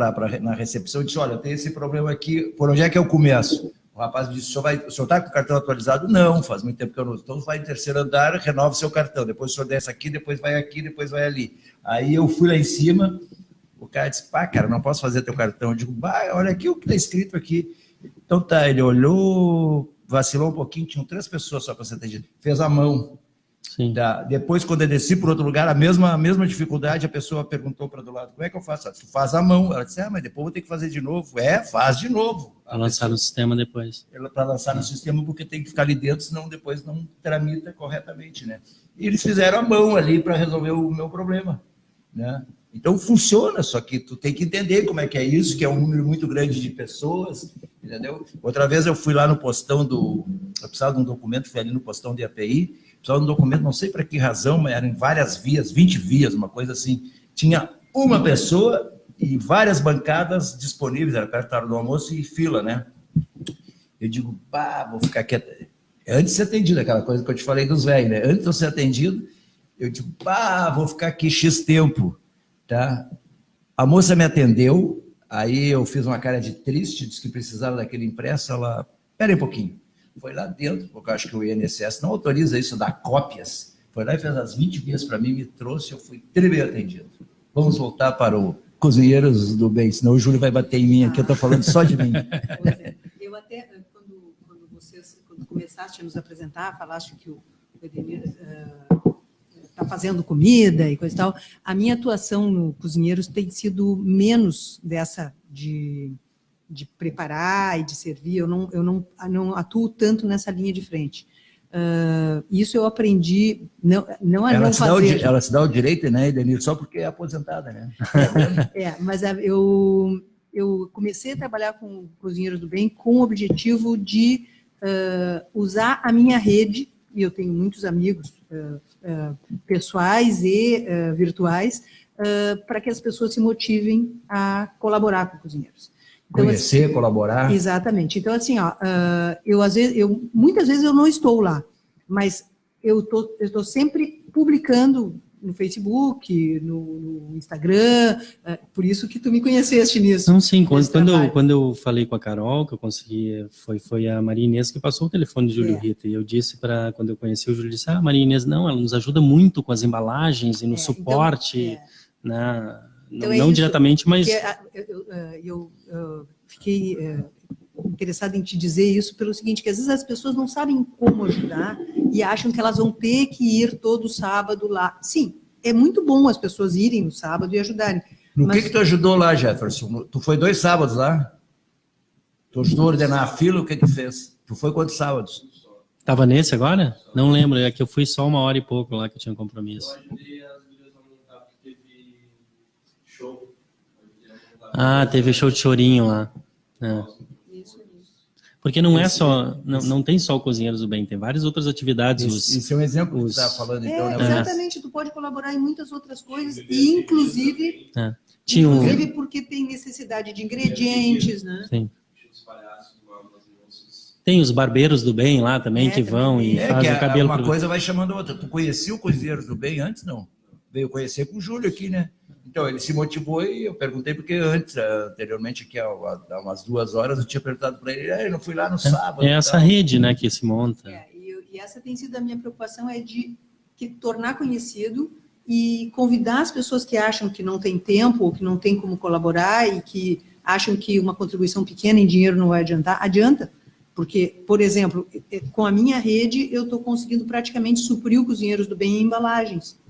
na recepção e disse, olha, eu tenho esse problema aqui, por onde é que eu começo? O rapaz me disse, o senhor está com o cartão atualizado? Não, faz muito tempo que eu não. Então vai no 3º andar, renova o seu cartão, depois o senhor desce aqui, depois vai aqui, depois vai ali. Aí eu fui lá em cima, o cara disse, cara, não posso fazer teu cartão. Eu digo, olha aqui o que está escrito aqui. Então tá, ele olhou, vacilou um pouquinho, tinham 3 pessoas só para ser atendido. Fez a mão. Sim. Depois, quando eu desci para outro lugar, a mesma dificuldade, a pessoa perguntou para do lado, como é que eu faço? Tu faz a mão. Ela disse, mas depois vou ter que fazer de novo. Faz de novo. Para lançar no sistema depois. Para lançar no sistema, porque tem que ficar ali dentro, senão depois não tramita corretamente, né? E eles fizeram a mão ali para resolver o meu problema, né? Então funciona, só que tu tem que entender como é que é isso, que é um número muito grande de pessoas, entendeu? Outra vez eu fui lá no postão eu precisava de um documento, fui ali no postão de API, precisava de um documento, não sei para que razão, mas eram em várias vias, 20 vias, uma coisa assim. Tinha uma pessoa e várias bancadas disponíveis, era perto da hora do almoço e fila, né? Eu digo, vou ficar quieto. Antes de ser atendido, aquela coisa que eu te falei dos velhos, né? Antes de eu ser atendido, eu digo, vou ficar aqui X tempo. Tá? A moça me atendeu, aí eu fiz uma cara de triste, disse que precisava daquele impresso, ela, espera aí um pouquinho, foi lá dentro, porque eu acho que o INSS não autoriza isso, dá cópias, foi lá e fez as 20 vias para mim, me trouxe, eu fui bem atendido. Vamos voltar para o Cozinheiros do Bem, senão o Júlio vai bater em mim aqui, eu estou falando só de mim. Eu até, quando começaste a nos apresentar, falaste que o Edemir está fazendo comida e coisa e tal, a minha atuação no Cozinheiros tem sido menos dessa de preparar e de servir, eu não atuo tanto nessa linha de frente. Isso eu aprendi, não a não fazer... Ela se dá o direito, né, Edenir, só porque é aposentada, né? Mas eu comecei a trabalhar com Cozinheiros do Bem com o objetivo de usar a minha rede, e eu tenho muitos amigos pessoais e virtuais, para que as pessoas se motivem a colaborar com Cozinheiros. Então, conhecer, assim, colaborar. Exatamente. Então, assim, muitas vezes eu não estou lá, mas eu estou sempre publicando no Facebook, no Instagram, por isso que tu me conheceste nisso. Não, sim, nesse trabalho. quando eu falei com a Carol, que eu consegui, foi a Maria Inês que passou o telefone de Júlio Rita, e eu disse quando eu conheci o Júlio, disse, Maria Inês, não, ela nos ajuda muito com as embalagens e no suporte, né? Então não isso, diretamente, mas... Eu fiquei interessada em te dizer isso pelo seguinte, que às vezes as pessoas não sabem como ajudar e acham que elas vão ter que ir todo sábado lá. Sim, é muito bom as pessoas irem no sábado e ajudarem. No que tu ajudou lá, Jefferson? Tu foi 2 sábados lá? Tu ajudou a ordenar a fila, o que fez? Tu foi quantos sábados? Tava nesse agora? Não lembro, é que eu fui só 1 hora e pouco lá que eu tinha um compromisso. Teve show de chorinho lá. Porque não é só, não tem só o Cozinheiros do Bem, tem várias outras atividades. Isso é um exemplo que você está falando, então, né? Exatamente, tu pode colaborar em muitas outras coisas, e inclusive porque tem necessidade de ingredientes, né? Sim. Tem os barbeiros do bem lá também, que vão e fazem o cabelo. Uma coisa vai chamando a outra. Tu conhecia o Cozinheiros do Bem antes, não? Veio conhecer com o Júlio aqui, né? Então, ele se motivou e eu perguntei, porque anteriormente, aqui há umas 2 horas, eu tinha perguntado para ele, eu não fui lá no sábado. É essa rede, né, que se monta. E essa tem sido a minha preocupação, de tornar conhecido e convidar as pessoas que acham que não tem tempo, ou que não tem como colaborar, e que acham que uma contribuição pequena em dinheiro não vai adiantar. Adianta, porque, por exemplo, com a minha rede, eu estou conseguindo praticamente suprir o Cozinheiros do Bem em embalagens.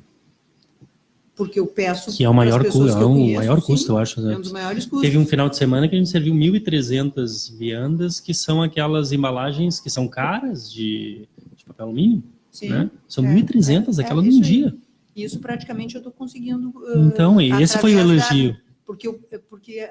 Porque eu peço... Que é o maior custo, eu acho. É um dos maiores custos. Teve um final de semana que a gente serviu 1.300 viandas, que são aquelas embalagens que são caras, de papel alumínio. Sim. Né? São 1.300 aquelas num dia. Isso praticamente eu estou conseguindo... Então, esse foi o elogio. Porque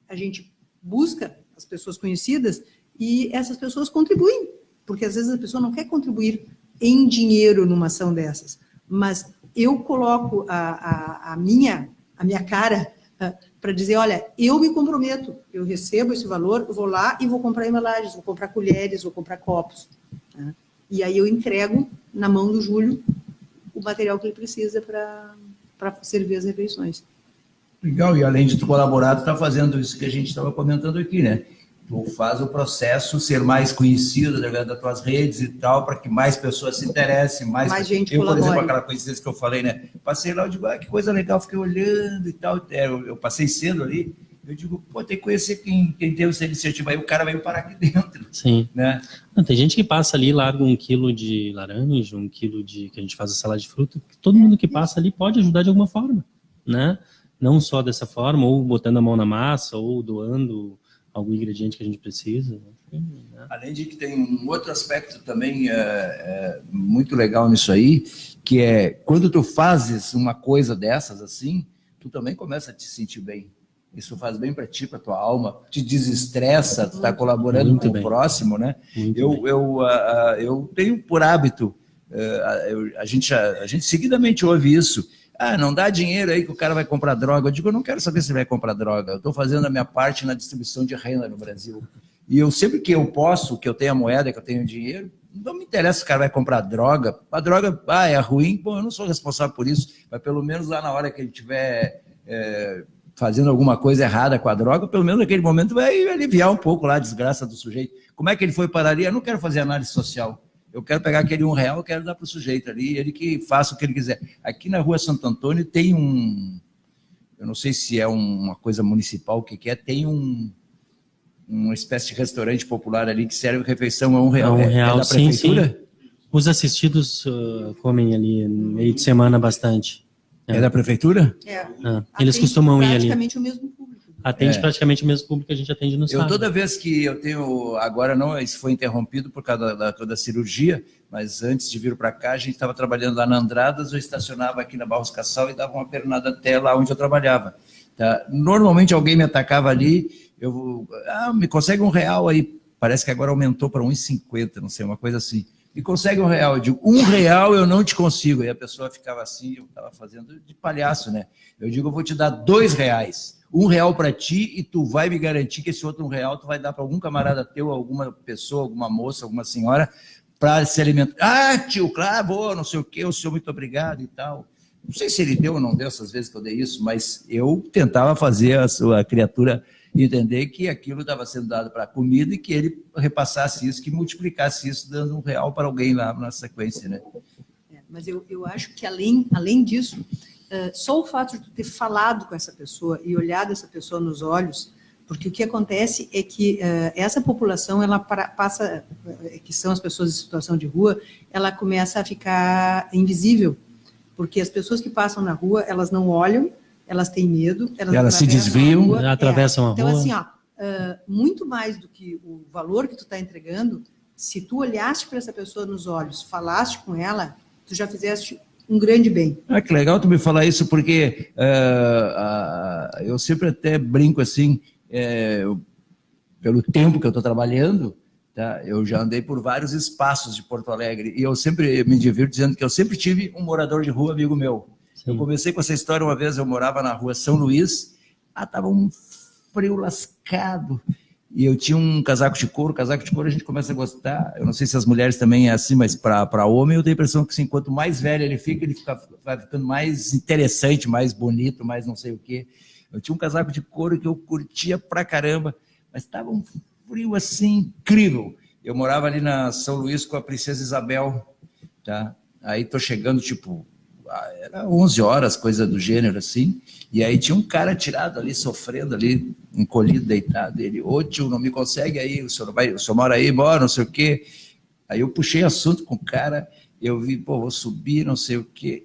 a gente busca as pessoas conhecidas e essas pessoas contribuem. Porque às vezes a pessoa não quer contribuir em dinheiro numa ação dessas, mas... eu coloco a minha cara para dizer, olha, eu me comprometo, eu recebo esse valor, eu vou lá e vou comprar embalagens, vou comprar colheres, vou comprar copos. Né? E aí eu entrego na mão do Júlio o material que ele precisa para servir as refeições. Legal, e além de tu colaborar, tu está fazendo isso que a gente estava comentando aqui, né? Tu faz o processo ser mais conhecido das tuas redes e tal, para que mais pessoas se interessem, mais gente eu, colabore. Por exemplo, aquela coincidência que eu falei, né? Passei lá, eu digo, que coisa legal, fiquei olhando e tal. Eu passei cedo ali, eu digo, tem que conhecer quem tem essa iniciativa, aí o cara vai parar aqui dentro. Sim. Né? Não, tem gente que passa ali, larga 1 quilo de laranja, 1 quilo que a gente faz a salada de fruta, todo mundo que passa ali pode ajudar de alguma forma, né? Não só dessa forma, ou botando a mão na massa, ou doando algum ingrediente que a gente precisa. Né? Além de que tem um outro aspecto também muito legal nisso aí, que é quando tu fazes uma coisa dessas assim, tu também começa a te sentir bem. Isso faz bem para ti, para tua alma, te desestressa, tu está colaborando com o próximo, né? Eu tenho por hábito, a gente seguidamente ouve isso. Não dá dinheiro aí que o cara vai comprar droga. Eu digo, eu não quero saber se ele vai comprar droga. Eu estou fazendo a minha parte na distribuição de renda no Brasil. E eu sempre que eu posso, que eu tenho a moeda, que eu tenho dinheiro, não me interessa se o cara vai comprar droga. A droga, é ruim, bom, eu não sou responsável por isso, mas pelo menos lá na hora que ele estiver fazendo alguma coisa errada com a droga, pelo menos naquele momento vai aliviar um pouco lá a desgraça do sujeito. Como é que ele foi parar ali? Eu não quero fazer análise social. Eu quero pegar aquele R$1, eu quero dar para o sujeito ali, ele que faça o que ele quiser. Aqui na rua Santo Antônio tem eu não sei se é uma coisa municipal, o que é, tem uma espécie de restaurante popular ali que serve refeição a R$1. É da prefeitura? Sim. Os assistidos comem ali no meio de semana bastante. É da prefeitura? Eles costumam ir ali. Praticamente o mesmo público. Atende praticamente o mesmo público que a gente atende no sábado. Toda vez que eu tenho, agora não, isso foi interrompido por causa da cirurgia, mas antes de vir para cá, a gente estava trabalhando lá na Andradas, eu estacionava aqui na Barros Cassal e dava uma pernada até lá onde eu trabalhava. Tá? Normalmente alguém me atacava ali, me consegue R$1 aí, parece que agora aumentou para R$1,50, não sei, uma coisa assim. Me consegue R$1, eu digo, R$1 eu não te consigo. E a pessoa ficava assim, eu estava fazendo de palhaço, né? Eu digo, eu vou te dar R$2. R$1 para ti e tu vai me garantir que esse outro R$1 tu vai dar para algum camarada teu, alguma pessoa, alguma moça, alguma senhora, para se alimentar. Tio, claro, vou, não sei o quê, o senhor muito obrigado e tal. não sei se ele deu ou não deu essas vezes que eu dei isso, mas eu tentava fazer a sua criatura entender que aquilo estava sendo dado para a comida e que ele repassasse isso, que multiplicasse isso, dando R$1 para alguém lá na sequência, né? Mas eu acho que, além disso, só o fato de tu ter falado com essa pessoa e olhado essa pessoa nos olhos, porque o que acontece é que essa população, ela passa, que são as pessoas em situação de rua, ela começa a ficar invisível, porque as pessoas que passam na rua, elas não olham, elas têm medo, elas se desviam, atravessam a rua. Então, assim, muito mais do que o valor que tu está entregando, se tu olhaste para essa pessoa nos olhos, falaste com ela, tu já fizeste um grande bem. Que legal tu me falar isso, porque eu sempre até brinco assim, pelo tempo que eu estou trabalhando, tá? Eu já andei por vários espaços de Porto Alegre, e eu sempre me divirto dizendo que eu sempre tive um morador de rua amigo meu. Sim. Eu comecei com essa história uma vez, eu morava na rua São Luís, estava um frio lascado, e eu tinha um casaco de couro a gente começa a gostar, eu não sei se as mulheres também é assim, mas para homem eu tenho a impressão que assim, quanto mais velho ele vai ficando mais interessante, mais bonito, mais não sei o quê. Eu tinha um casaco de couro que eu curtia pra caramba, mas estava um frio assim incrível. Eu morava ali na São Luís com a Princesa Isabel, tá? Aí tô chegando, tipo, era 11 horas, coisa do gênero assim, e aí tinha um cara tirado ali, sofrendo ali, encolhido, deitado. Ele, ô tio, não me consegue aí, o senhor mora aí, mora, não sei o quê. Aí eu puxei assunto com o cara, eu vi, vou subir, não sei o quê.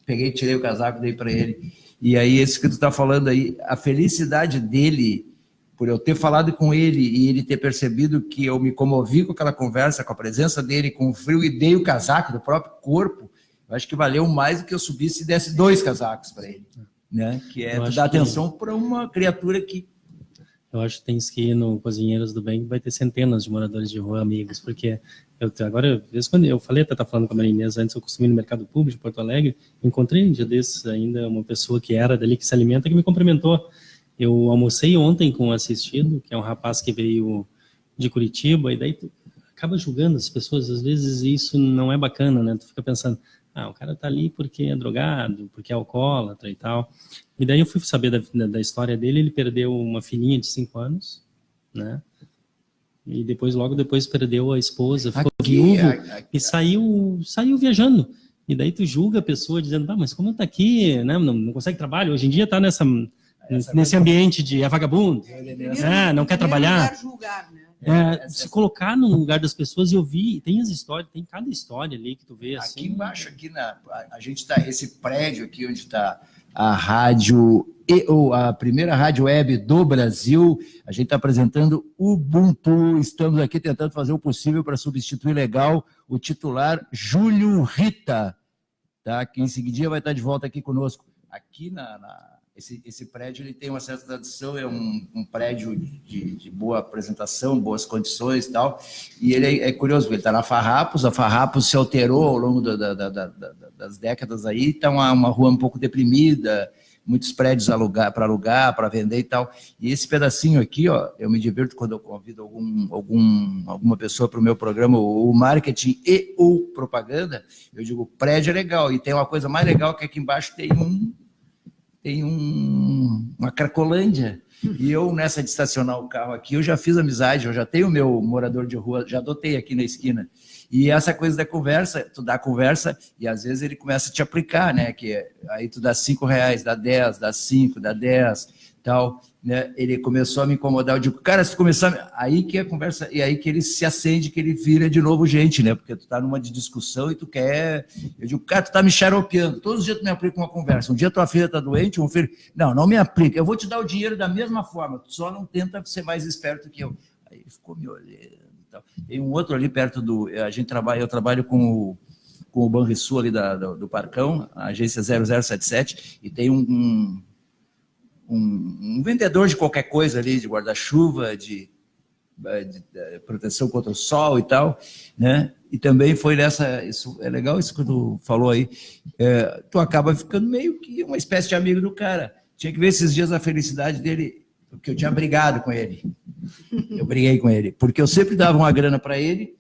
Peguei, tirei o casaco, dei para ele. E aí, esse que tu está falando aí, a felicidade dele, por eu ter falado com ele e ele ter percebido que eu me comovi com aquela conversa, com a presença dele, com o frio, e dei o casaco do próprio corpo, eu acho que valeu mais do que eu subisse e desse 2 casacos para ele, né? Que é dar atenção para uma criatura que... Eu acho que tem que ir no Cozinheiros do Bem, vai ter centenas de moradores de rua amigos, porque agora, quando eu falei, até estava falando com a Maria Inês antes, eu costumo ir no mercado público de Porto Alegre, encontrei um dia desses ainda uma pessoa que era dali, que se alimenta, que me cumprimentou. Eu almocei ontem com um assistido, que é um rapaz que veio de Curitiba, e daí tu acaba julgando as pessoas, às vezes isso não é bacana, né? Tu fica pensando, o cara tá ali porque é drogado, porque é alcoólatra e tal. E daí eu fui saber da história dele, ele perdeu uma filhinha de 5 anos, né? E logo depois perdeu a esposa, ficou viúvo e saiu viajando. E daí tu julga a pessoa dizendo, mas como tá aqui, né? Não consegue trabalho, hoje em dia tá nesse ambiente de vagabundo, não quer trabalhar. Julgar, né? Se colocar no lugar das pessoas e ouvir, tem cada história ali que tu vê assim. Aqui embaixo, a gente está, esse prédio aqui onde está a rádio, a primeira rádio web do Brasil, a gente está apresentando Ubuntu, estamos aqui tentando fazer o possível para substituir legal o titular Júlio Rita, tá? Que em seguida vai estar de volta aqui conosco. Aqui esse prédio ele tem uma certa tradição, é um prédio de boa apresentação, boas condições e tal, e ele é curioso, ele está na Farrapos, a Farrapos se alterou ao longo das décadas aí, está uma rua um pouco deprimida, muitos prédios para alugar, para vender e tal, e esse pedacinho aqui, ó, eu me divirto quando eu convido alguma pessoa para o meu programa, o marketing e ou propaganda, eu digo, prédio é legal, e tem uma coisa mais legal que aqui embaixo tem uma Cracolândia, e eu nessa de estacionar o carro aqui, eu já fiz amizade, eu já tenho o meu morador de rua, já adotei aqui na esquina, e essa coisa da conversa, tu dá a conversa, e às vezes ele começa a te aplicar, né, aí tu dá R$5, dá 10, dá 5, dá 10, tal, né, ele começou a me incomodar, eu digo, cara, se tu começar, aí que a conversa, e aí que ele se acende, que ele vira de novo gente, né, porque tu tá numa discussão e tu quer, eu digo, cara, tu tá me xaropeando, todos os dias tu me aplica uma conversa, um dia tua filha tá doente, um filho, não me aplica, eu vou te dar o dinheiro da mesma forma, tu só não tenta ser mais esperto que eu. Aí ele ficou me olhando, tal. Tem um outro ali perto eu trabalho com o Banrisul ali do Parcão, a agência 0077, e tem um vendedor de qualquer coisa ali, de guarda-chuva, de proteção contra o sol e tal, né? E também foi isso é legal isso que tu falou aí, tu acaba ficando meio que uma espécie de amigo do cara. Tinha que ver esses dias a felicidade dele, porque eu tinha brigado com ele. Eu briguei com ele, porque eu sempre dava uma grana para ele,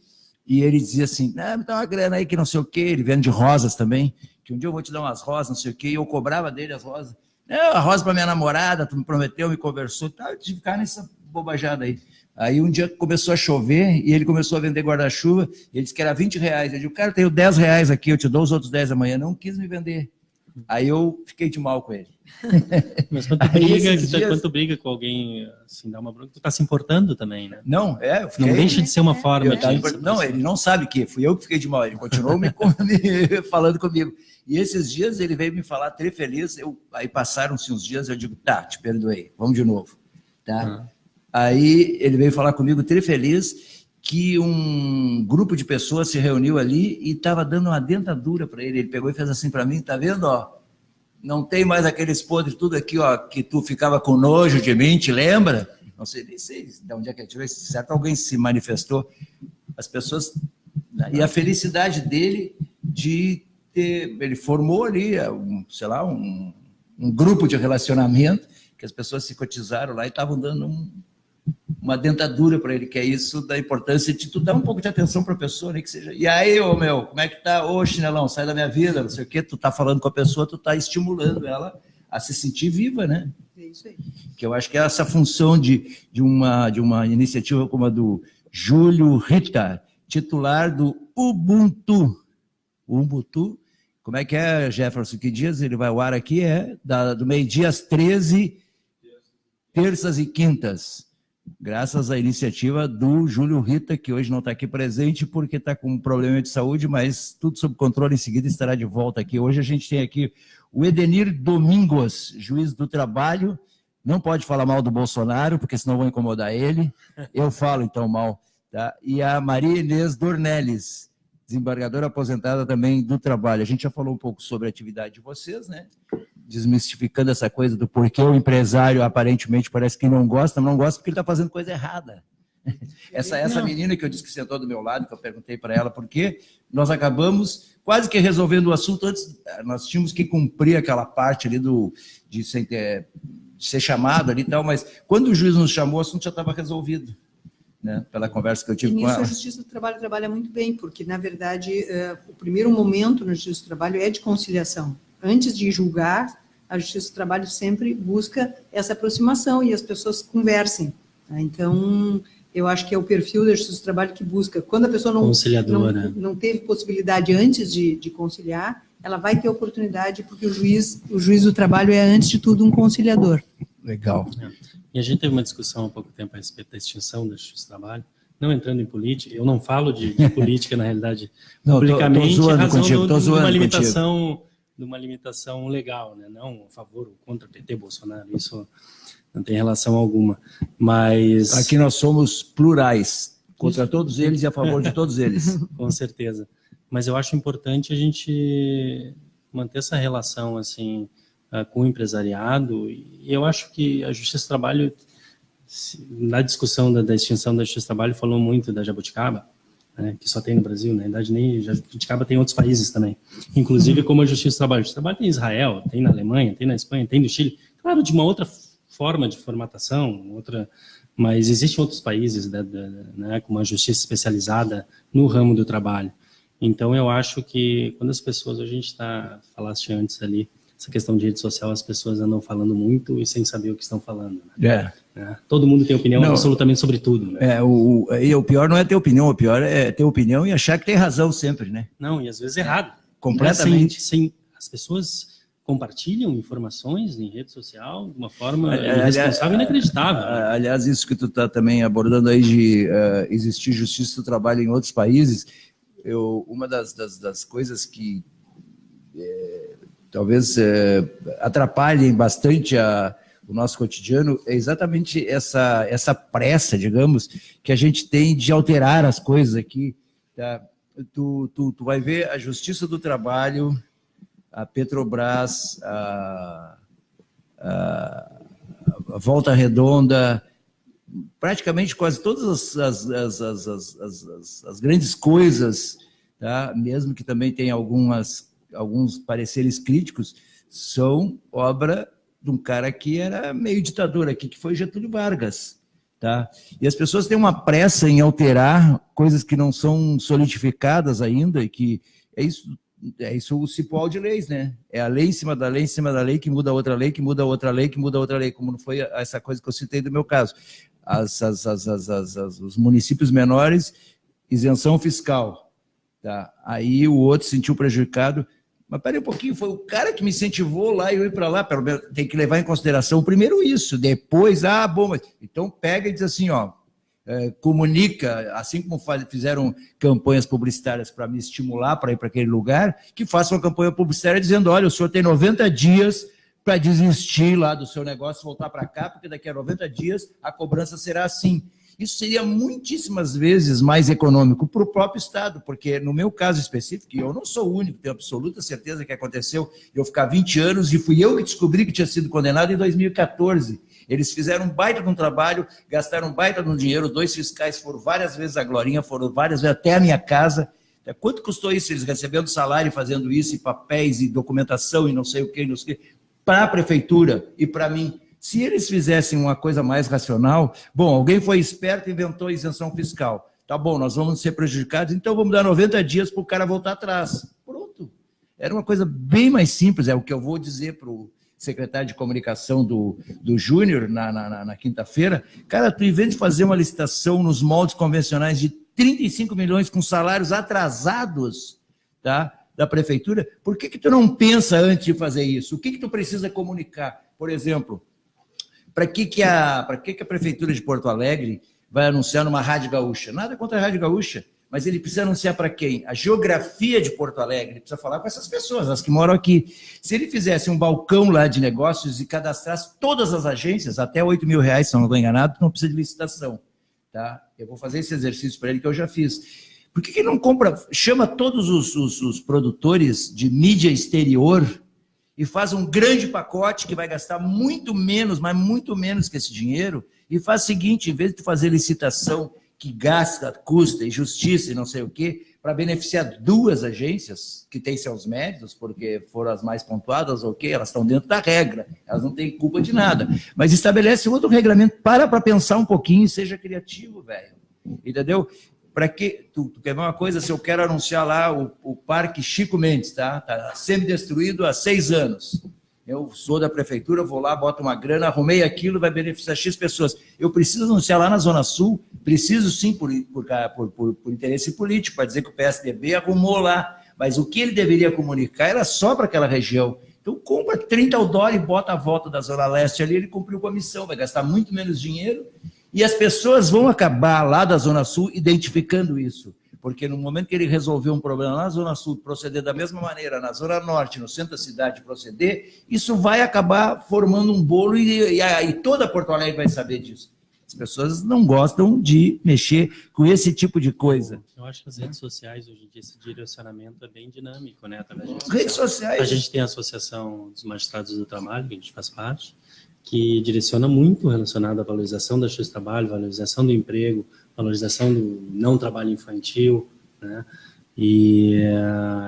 e ele dizia assim, me dá uma grana aí que não sei o quê, ele vende rosas também, que um dia eu vou te dar umas rosas, não sei o quê, e eu cobrava dele as rosas. Não, a rosa para minha namorada, tu me prometeu, me conversou, tá, eu tive que ficar nessa bobajada aí. Aí um dia começou a chover e ele começou a vender guarda-chuva, e ele disse que era R$20. Eu disse, cara, eu tenho R$10 aqui, eu te dou os outros 10 amanhã. Não quis me vender. Aí eu fiquei de mal com ele. Mas quando tu briga com alguém, assim, dá uma bronca, tu tá se importando também, né? Não, eu fiquei... Não deixa de ser uma forma de... Não, ele não sabe que fui eu que fiquei de mal, ele continuou me falando comigo. E esses dias ele veio me falar, tri feliz, aí passaram-se uns dias, eu digo, tá, te perdoei, vamos de novo. Tá? Aí ele veio falar comigo, tri feliz, que um grupo de pessoas se reuniu ali e estava dando uma dentadura para ele. Ele pegou e fez assim para mim, tá vendo, ó? Não tem mais aqueles podres tudo aqui, ó, que tu ficava com nojo de mim, te lembra? Não sei, nem sei de onde é que ele tirou isso, certo? Alguém se manifestou. As pessoas... E a felicidade dele de ter... Ele formou ali, sei lá, um grupo de relacionamento, que as pessoas se cotizaram lá e estavam dando uma dentadura para ele, que é isso da importância de tu dar um pouco de atenção para a pessoa, né, que seja. E aí, ô meu, como é que tá? Ô, chinelão, sai da minha vida, não sei o quê, tu tá falando com a pessoa, tu tá estimulando ela a se sentir viva, né? É isso aí. Que eu acho que é essa função de uma iniciativa como a do Júlio Rita, titular do Ubuntu. Ubuntu, como é que é, Jefferson? Que dias ele vai ao ar aqui? Do meio-dia às 13, terças e quintas. Graças à iniciativa do Júlio Rita, que hoje não está aqui presente porque está com um problema de saúde, mas tudo sob controle, em seguida estará de volta aqui. Hoje a gente tem aqui o Edenir Domingos, juiz do trabalho, não pode falar mal do Bolsonaro, porque senão vou incomodar ele, eu falo então mal, tá? E a Maria Inês Dornelles, desembargadora aposentada também do trabalho. A gente já falou um pouco sobre a atividade de vocês, né? Desmistificando essa coisa do porquê o empresário aparentemente parece que não gosta, mas não gosta porque ele está fazendo coisa errada. Essa menina que eu disse que sentou do meu lado, que eu perguntei para ela por quê, nós acabamos quase que resolvendo o assunto antes, nós tínhamos que cumprir aquela parte ali de ser chamado ali e tal, mas quando o juiz nos chamou, o assunto já estava resolvido, né, pela conversa que eu tive com ela. E nisso a Justiça do Trabalho trabalha muito bem, porque, na verdade, o primeiro momento na Justiça do Trabalho é de conciliação. Antes de julgar, a Justiça do Trabalho sempre busca essa aproximação e as pessoas conversem. Tá? Então, eu acho que é o perfil da Justiça do Trabalho que busca. Quando a pessoa não teve possibilidade antes de conciliar, ela vai ter oportunidade, porque o juiz do trabalho é, antes de tudo, um conciliador. Legal. E a gente teve uma discussão há pouco tempo a respeito da extinção da Justiça do Trabalho, não entrando em política, eu não falo de política, na realidade, publicamente, tô zoando razão contigo, de uma limitação legal, né? Não a favor ou contra PT, Bolsonaro, isso não tem relação alguma. Mas aqui nós somos plurais, contra todos eles e a favor de todos eles. Com certeza. Mas eu acho importante a gente manter essa relação assim com o empresariado, e eu acho que a Justiça do Trabalho, na discussão da extinção da Justiça do Trabalho, falou muito da jabuticaba, que só tem no Brasil, na verdade, nem jabuticaba tem em outros países também, inclusive como a Justiça do Trabalho. A Justiça do Trabalho tem em Israel, tem na Alemanha, tem na Espanha, tem no Chile, claro, de uma outra forma de formatação, mas existem outros países com uma justiça especializada no ramo do trabalho. Então, eu acho que quando as pessoas, a gente falaste antes ali, essa questão de rede social, as pessoas andam falando muito e sem saber o que estão falando. Né? Todo mundo tem opinião absolutamente sobre tudo. Né? E o pior não é ter opinião, o pior é ter opinião e achar que tem razão sempre, né? Não, e às vezes errado. Completamente. As pessoas compartilham informações em rede social de uma forma irresponsável e inacreditável. Aliás, isso que tu está também abordando aí de existir justiça do trabalho em outros países, uma das coisas que talvez atrapalhem bastante o nosso cotidiano é exatamente essa pressa, digamos, que a gente tem de alterar as coisas aqui. Tá? Tu vai ver a Justiça do Trabalho, a Petrobras, a Volta Redonda, praticamente quase todas as grandes coisas, tá? Mesmo que também tem alguns pareceres críticos, são obra de um cara que era meio ditador aqui, que foi Getúlio Vargas. Tá? E as pessoas têm uma pressa em alterar coisas que não são solidificadas ainda, e que é isso É isso o cipoal de leis, né? É a lei em cima da lei, em cima da lei, que muda outra lei, que muda outra lei, que muda outra lei, como não foi essa coisa que eu citei do meu caso. Os municípios menores, isenção fiscal. Tá? Aí o outro se sentiu prejudicado. Mas peraí um pouquinho, foi o cara que me incentivou lá e eu ir para lá. Pelo menos tem que levar em consideração primeiro isso, depois, bom, mas então pega e diz assim, ó, comunica, assim como fizeram campanhas publicitárias para me estimular para ir para aquele lugar, que faça uma campanha publicitária dizendo, olha, o senhor tem 90 dias para desistir lá do seu negócio, voltar para cá, porque daqui a 90 dias a cobrança será assim. Isso seria muitíssimas vezes mais econômico para o próprio Estado, porque no meu caso específico, e eu não sou o único, tenho absoluta certeza que aconteceu, eu ficar 20 anos e fui eu que descobri que tinha sido condenado em 2014. Eles fizeram um baita de um trabalho, gastaram um baita de um dinheiro, 2 fiscais foram várias vezes a Glorinha, foram várias vezes até a minha casa. Quanto custou isso? Eles recebendo salário, fazendo isso, e papéis, e documentação, e não sei o que, para a prefeitura e para mim. Se eles fizessem uma coisa mais racional, bom, alguém foi esperto e inventou a isenção fiscal. Tá bom, nós vamos ser prejudicados, então vamos dar 90 dias para o cara voltar atrás. Pronto. Era uma coisa bem mais simples, é o que eu vou dizer para o secretário de comunicação do Júnior na quinta-feira. Cara, tu, em vez de fazer uma licitação nos moldes convencionais de 35 milhões com salários atrasados, tá, da prefeitura, por que tu não pensa antes de fazer isso? O que tu precisa comunicar? Por exemplo, para que a prefeitura de Porto Alegre vai anunciar numa Rádio Gaúcha? Nada contra a Rádio Gaúcha, mas ele precisa anunciar para quem? A geografia de Porto Alegre, ele precisa falar com essas pessoas, as que moram aqui. Se ele fizesse um balcão lá de negócios e cadastrasse todas as agências, até R$8.000, se eu não estou enganado, não precisa de licitação. Tá? Eu vou fazer esse exercício para ele que eu já fiz. Por que ele não compra, chama todos os produtores de mídia exterior e faz um grande pacote que vai gastar muito menos, mas muito menos que esse dinheiro, e faz o seguinte, em vez de fazer licitação que gasta, custa, e justiça e não sei o quê, para beneficiar 2 agências que têm seus méritos, porque foram as mais pontuadas, ok, elas estão dentro da regra, elas não têm culpa de nada, mas estabelece outro regulamento, para pensar um pouquinho e seja criativo, velho, entendeu? Para que, tu quer ver uma coisa, se eu quero anunciar lá o Parque Chico Mendes, tá semi-destruído há 6 anos, eu sou da prefeitura, vou lá, boto uma grana, arrumei aquilo, vai beneficiar X pessoas, eu preciso anunciar lá na Zona Sul, preciso sim por interesse político, para dizer que o PSDB arrumou lá, mas o que ele deveria comunicar era só para aquela região. Então compra 30 outdoor e bota a volta da Zona Leste ali, ele cumpriu com a missão, vai gastar muito menos dinheiro, e as pessoas vão acabar lá da Zona Sul identificando isso, porque no momento que ele resolver um problema na Zona Sul, proceder da mesma maneira na Zona Norte, no centro da cidade, proceder, isso vai acabar formando um bolo e toda Porto Alegre vai saber disso. As pessoas não gostam de mexer com esse tipo de coisa. Eu acho que as redes sociais, hoje em dia, esse direcionamento é bem dinâmico, né? Através das redes sociais. A gente tem a Associação dos Magistrados do Trabalho, que a gente faz parte, que direciona muito relacionado à valorização da justiça do trabalho, valorização do emprego, valorização do não trabalho infantil, né? E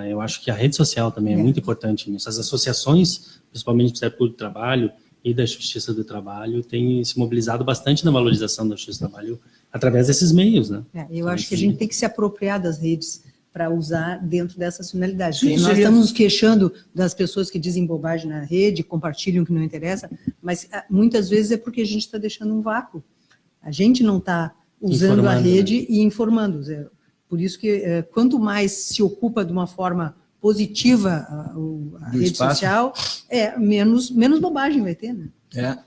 eu acho que a rede social também é muito importante nisso. As associações, principalmente do Ministério Público do Trabalho e da Justiça do Trabalho, têm se mobilizado bastante na valorização da justiça do trabalho através desses meios, né? Eu acho que a gente tem que se apropriar das redes para usar dentro dessas finalidades. Sim, nós estamos nos queixando das pessoas que dizem bobagem na rede, compartilham o que não interessa, mas muitas vezes é porque a gente está deixando um vácuo. A gente não está usando a rede, né, e informando. Por isso que quanto mais se ocupa de uma forma positiva a rede social, menos bobagem vai ter, né?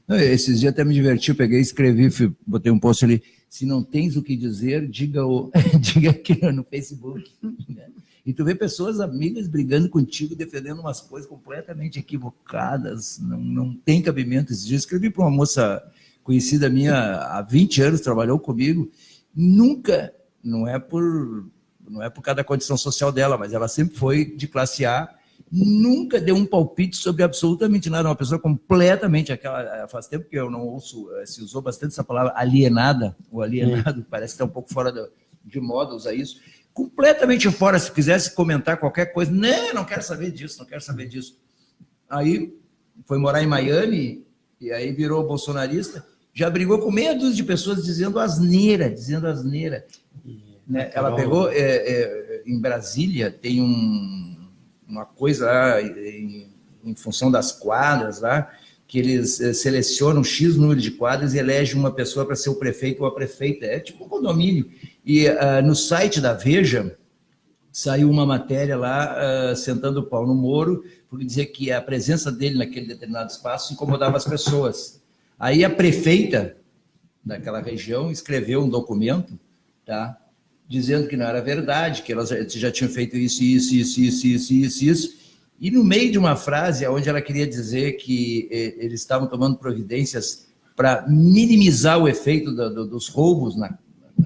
Esses dias até me diverti, eu peguei, escrevi, botei um post ali, se não tens o que dizer, diga aqui no Facebook. Né? E tu vê pessoas amigas brigando contigo, defendendo umas coisas completamente equivocadas, não tem cabimento. Esses dias escrevi para uma moça conhecida minha há 20 anos, trabalhou comigo, nunca, não é por causa da condição social dela, mas ela sempre foi de classe A, nunca deu um palpite sobre absolutamente nada, uma pessoa completamente, faz tempo que eu não ouço, se usou bastante essa palavra alienada, o alienado, parece que está um pouco fora de moda usar isso, completamente fora, se quisesse comentar qualquer coisa, não quero saber disso, não quero saber disso. Aí foi morar em Miami, e aí virou bolsonarista, já brigou com meia dúzia de pessoas dizendo asneira. Né? Ela pegou, em Brasília tem uma coisa lá, em função das quadras lá, que eles selecionam X número de quadras e elegem uma pessoa para ser o prefeito ou a prefeita. É tipo um condomínio. E no site da Veja, saiu uma matéria lá, sentando o pau no Moro, porque dizia que a presença dele naquele determinado espaço incomodava as pessoas. Aí a prefeita daquela região escreveu um documento, tá, dizendo que não era verdade, que elas já tinham feito isso, e no meio de uma frase onde ela queria dizer que eles estavam tomando providências para minimizar o efeito dos roubos na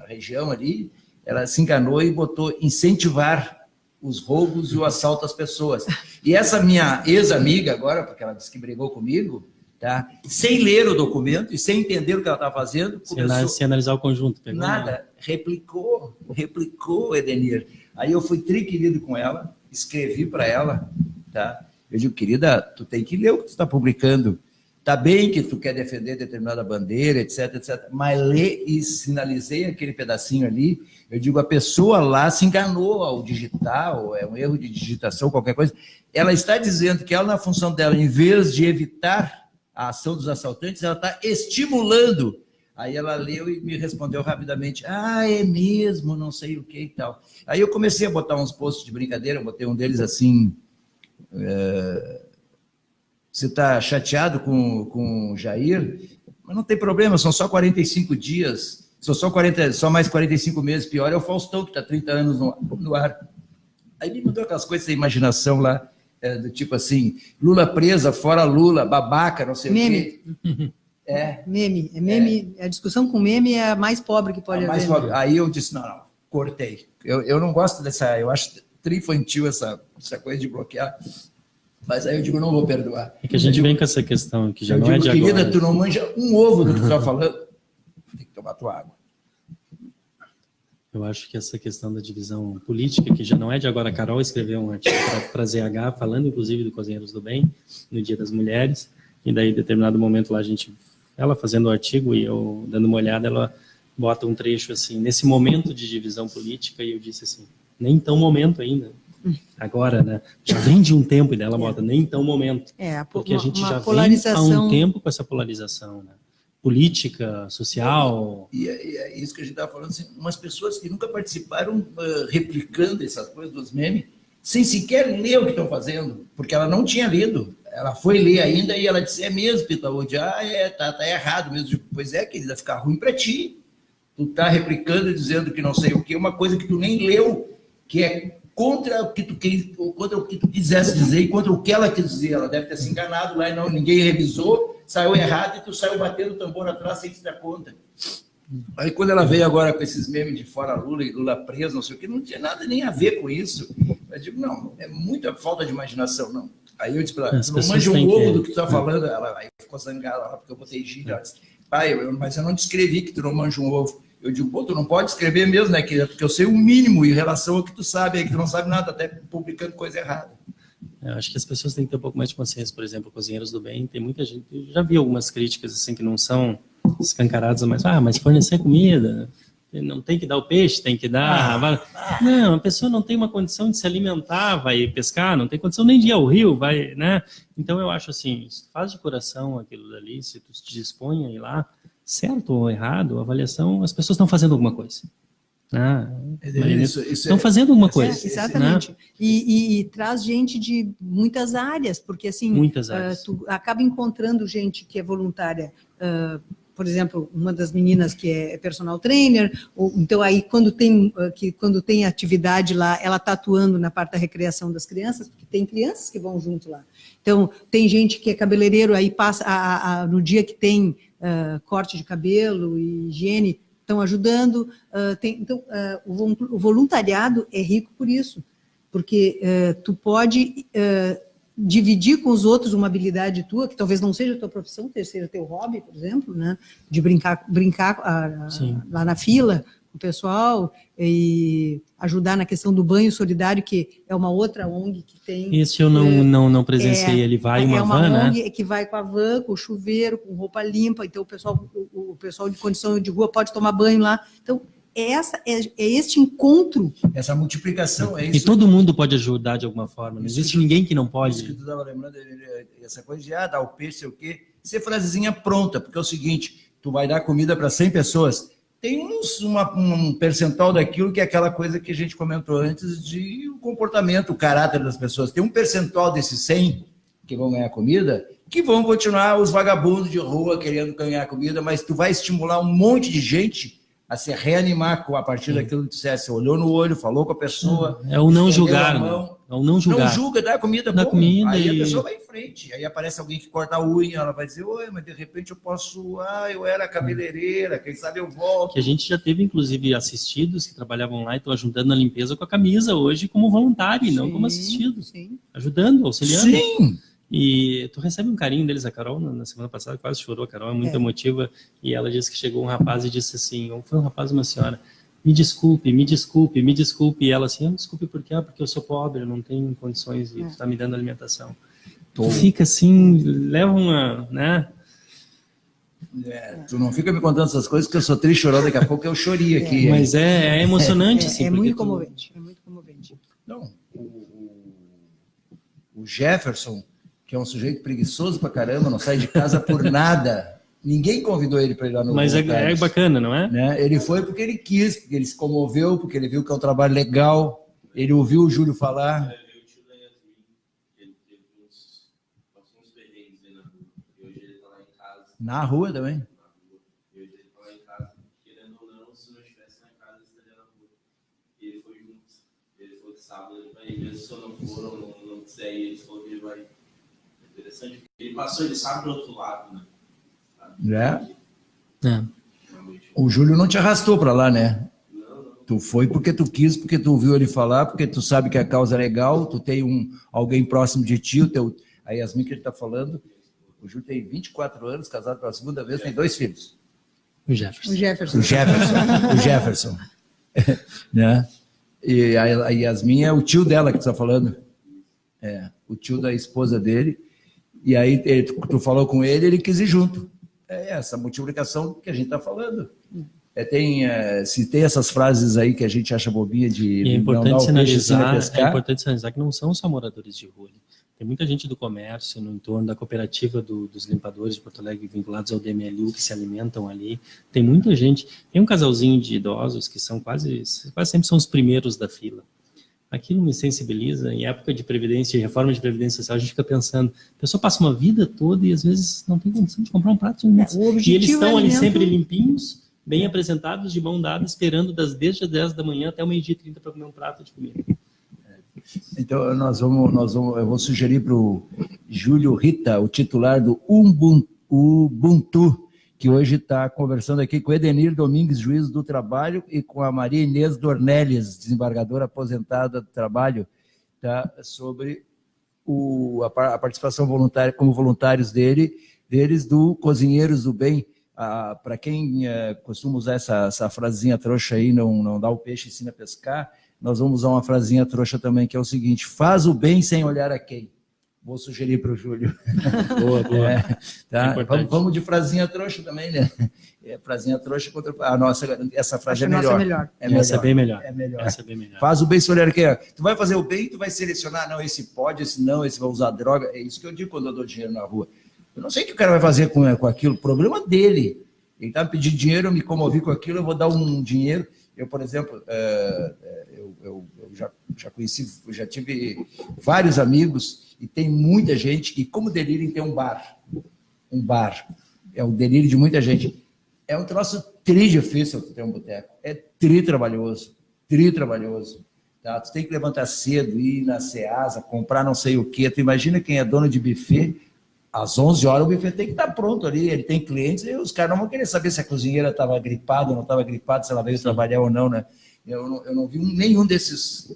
região ali, ela se enganou e botou incentivar os roubos e o assalto às pessoas. E essa minha ex-amiga agora, porque ela disse que brigou comigo, tá, sem ler o documento e sem entender o que ela estava fazendo, sem analisar o conjunto. Nada, replicou, Edenir. Aí eu fui triquerido com ela, escrevi para ela, tá? Eu digo, querida, tu tem que ler o que tu está publicando. Tá bem que tu quer defender determinada bandeira, etc, mas lê e sinalizei aquele pedacinho ali. Eu digo, a pessoa lá se enganou ao digitar, ou é um erro de digitação, qualquer coisa. Ela está dizendo que ela, na função dela, em vez de evitar a ação dos assaltantes, ela está estimulando. Aí ela leu e me respondeu rapidamente, é mesmo, não sei o que e tal. Aí eu comecei a botar uns posts de brincadeira, eu botei um deles assim... Você está chateado com o Jair? Mas não tem problema, são só 45 dias, só mais 45 meses. Pior é o Faustão, que está 30 anos no ar. Aí me mandou aquelas coisas da imaginação lá, do tipo assim, Lula presa, fora Lula, babaca, não sei meme. O quê. Meme. A discussão com meme é a mais pobre que pode haver. Pobre. Aí eu disse, não, cortei. Eu não gosto dessa, eu acho tri-infantil essa coisa de bloquear. Mas aí eu digo, não vou perdoar. É que a gente vem com essa questão que já não é de agora. Querida, tu não manja um ovo do que tu está falando. Tem que tomar tua água. Eu acho que essa questão da divisão política, que já não é de agora, a Carol escreveu um artigo para ZH, falando inclusive do Cozinheiros do Bem, no Dia das Mulheres, e daí, em determinado momento lá, ela fazendo o artigo e eu dando uma olhada, ela bota um trecho assim, nesse momento de divisão política, e eu disse assim, nem tão momento ainda. Agora, né? Já vem de um tempo, e dela bota nem tão momento. Porque a gente já vem há um tempo com essa polarização, né? Política, social. E é isso que a gente estava falando, assim, umas pessoas que nunca participaram replicando essas coisas dos memes, sem sequer ler o que estão fazendo, porque ela não tinha lido. Ela foi ler ainda e ela disse, mesmo, Pitaúde, tá errado mesmo. Digo, pois é, querida, ficar ruim para ti. Tu tá replicando e dizendo que não sei o quê, uma coisa que tu nem leu, que é contra o que tu quisesse dizer e contra o que ela quis dizer. Ela deve ter se enganado lá e ninguém revisou, saiu errado e tu saiu batendo o tambor atrás sem te dar conta. Aí quando ela veio agora com esses memes de fora Lula e Lula preso, não sei o que, não tinha nada nem a ver com isso. Eu digo, não, é muita falta de imaginação, não. Aí eu disse para ela, tu não manja um ovo do que tu tá falando. Ela aí ficou zangada lá, porque eu botei gíria. Ela disse, pai, mas eu não descrevi que tu não manja um ovo. Eu digo, pô, tu não pode escrever mesmo, né, querida? Porque eu sei o mínimo em relação ao que tu sabe, aí que tu não sabe nada, até publicando coisa errada. Eu acho que as pessoas têm que ter um pouco mais de consciência. Por exemplo, Cozinheiros do Bem, tem muita gente, eu já vi algumas críticas assim que não são escancaradas, mas fornecer comida, não tem que dar o peixe, tem que dar... Não, a pessoa não tem uma condição de se alimentar, vai pescar, não tem condição nem de ir ao rio, vai, né? Então eu acho assim, se tu faz de coração aquilo dali, se tu te dispõe a ir lá, certo ou errado, a avaliação, as pessoas estão fazendo alguma coisa. Estão fazendo alguma coisa. Exatamente. Né? E traz gente de muitas áreas, porque assim, tu acaba encontrando gente que é voluntária, por exemplo, uma das meninas que é personal trainer, então aí quando tem atividade lá, ela está atuando na parte da recreação das crianças, porque tem crianças que vão junto lá. Então, tem gente que é cabeleireiro, aí passa no dia que tem corte de cabelo e higiene, estão ajudando. Então, o voluntariado é rico por isso, porque tu pode dividir com os outros uma habilidade tua, que talvez não seja a tua profissão, seja teu hobby, por exemplo, né? De brincar lá na fila com o pessoal e ajudar na questão do banho solidário, que é uma outra ONG que tem... Isso eu não presenciei, ele vai em uma van, né? É uma ONG que vai com a van, com o chuveiro, com roupa limpa, então o pessoal de condição de rua pode tomar banho lá. Então, é este encontro. Essa multiplicação, é E isso. todo mundo pode ajudar de alguma forma. Não existe ninguém que não Isso que pode. tu estava lembrando, essa coisa de dar o peixe, sei o quê, ser frasezinha pronta, porque é o seguinte, tu vai dar comida para 100 pessoas, tem um percentual daquilo que é aquela coisa que a gente comentou antes de o comportamento, o caráter das pessoas. Tem um percentual desses 100 que vão ganhar comida, que vão continuar os vagabundos de rua querendo ganhar comida, mas tu vai estimular um monte de gente a se reanimar a partir daquilo que tu dissesse. Olhou no olho, falou com a pessoa. É o não estendeu julgar, a né? mão. É o não julgar. Não julga, dá comida Dá bom. comida Aí e- a pessoa vai em frente. Aí aparece alguém que corta a unha, ela vai dizer, oi, mas de repente eu posso... eu era cabeleireira, quem sabe eu volto. Que a gente já teve, inclusive, assistidos que trabalhavam lá e estão ajudando na limpeza com a camisa hoje como voluntário e não como assistido. Sim. Ajudando, auxiliando. Sim! E tu recebe um carinho deles, a Carol, na semana passada quase chorou, a Carol é muito emotiva, e ela disse que chegou um rapaz e disse assim, ou foi um rapaz ou uma senhora, me desculpe, e ela assim, desculpe por quê? Porque eu sou pobre, eu não tenho condições de estar me dando alimentação. Tu fica assim, leva uma, né? Tu não fica me contando essas coisas que eu sou triste, chorou, daqui a pouco eu chorei aqui. Mas é emocionante, assim. É porque muito tu- comovente. É muito comovente. Não, o Jefferson, que é um sujeito preguiçoso pra caramba, não sai de casa por nada. Ninguém convidou ele para ir lá no Mas é Voluntários, bacana, não é? né? Ele foi porque ele quis, porque ele se comoveu, porque ele viu que é um trabalho legal, ele ouviu o Júlio falar. Na rua também. Ele passou, ele sabe do outro lado, né? Né? É. O Júlio não te arrastou para lá, né? Tu foi porque tu quis, porque tu ouviu ele falar, porque tu sabe que a causa é legal, tu tem alguém próximo de ti, a Yasmin que ele está falando, o Júlio tem 24 anos, casado pela segunda vez, tem 2 filhos. O Jefferson. O Jefferson. O Jefferson. Né? E a Yasmin é o tio dela que tu está falando. É, o tio da esposa dele. E aí tu falou com ele, ele quis ir junto. É essa multiplicação que a gente está falando. Se tem essas frases aí que a gente acha bobinha de E é não dar importante o peixe, ensina a pescar. sinalizar que não são só moradores de rua. Tem muita gente do comércio no entorno da cooperativa dos limpadores de Porto Alegre vinculados ao DMLU que se alimentam ali. Tem muita gente. Tem um casalzinho de idosos que são quase sempre são os primeiros da fila. Aquilo me sensibiliza. Em época de previdência, de reforma de previdência social, a gente fica pensando, a pessoa passa uma vida toda e às vezes não tem condição de comprar um prato de alimento. E eles estão ali sempre limpinhos, bem apresentados, de mão dada, esperando desde as 10 da manhã até o 12h30 para comer um prato de comida. Então, eu vou sugerir para o Júlio Rita, o titular do Ubuntu, que hoje está conversando aqui com o Edenir Domingues, juiz do trabalho, e com a Maria Inês Dornelles, desembargadora aposentada do trabalho, tá, sobre a participação voluntária, como voluntários deles do Cozinheiros do Bem. Para quem costuma usar essa frasezinha trouxa aí, não dá o peixe, ensina a pescar, nós vamos usar uma frasinha trouxa também, que é o seguinte: faz o bem sem olhar a quem. Vou sugerir para o Júlio. Boa. Tá? É Vamos de frasinha trouxa também, né? Frasinha trouxa contra a nossa. Essa frase é melhor. Essa é bem melhor. É melhor. Essa é bem melhor. Faz o bem sem olhar a quem. Tu vai fazer o bem, tu vai selecionar, não, esse pode, esse não, esse vai usar droga. É isso que eu digo quando eu dou dinheiro na rua. Eu não sei o que o cara vai fazer com aquilo, problema dele. Ele está me pedindo dinheiro, eu me comovi com aquilo, eu vou dar um dinheiro. Eu, por exemplo, eu já conheci, já tive vários amigos, e tem muita gente que, como delírio em ter um bar. Um bar. É o delírio de muita gente. É um troço difícil ter um boteco. É trabalhoso. Tá? Tu tem que levantar cedo, ir na Ceasa, comprar não sei o quê. Tu imagina quem é dono de buffet, às 11 horas o buffet tem que estar pronto ali, ele tem clientes, e os caras não vão querer saber se a cozinheira estava gripada ou não estava gripada, se ela veio trabalhar ou não, né? Eu não vi nenhum desses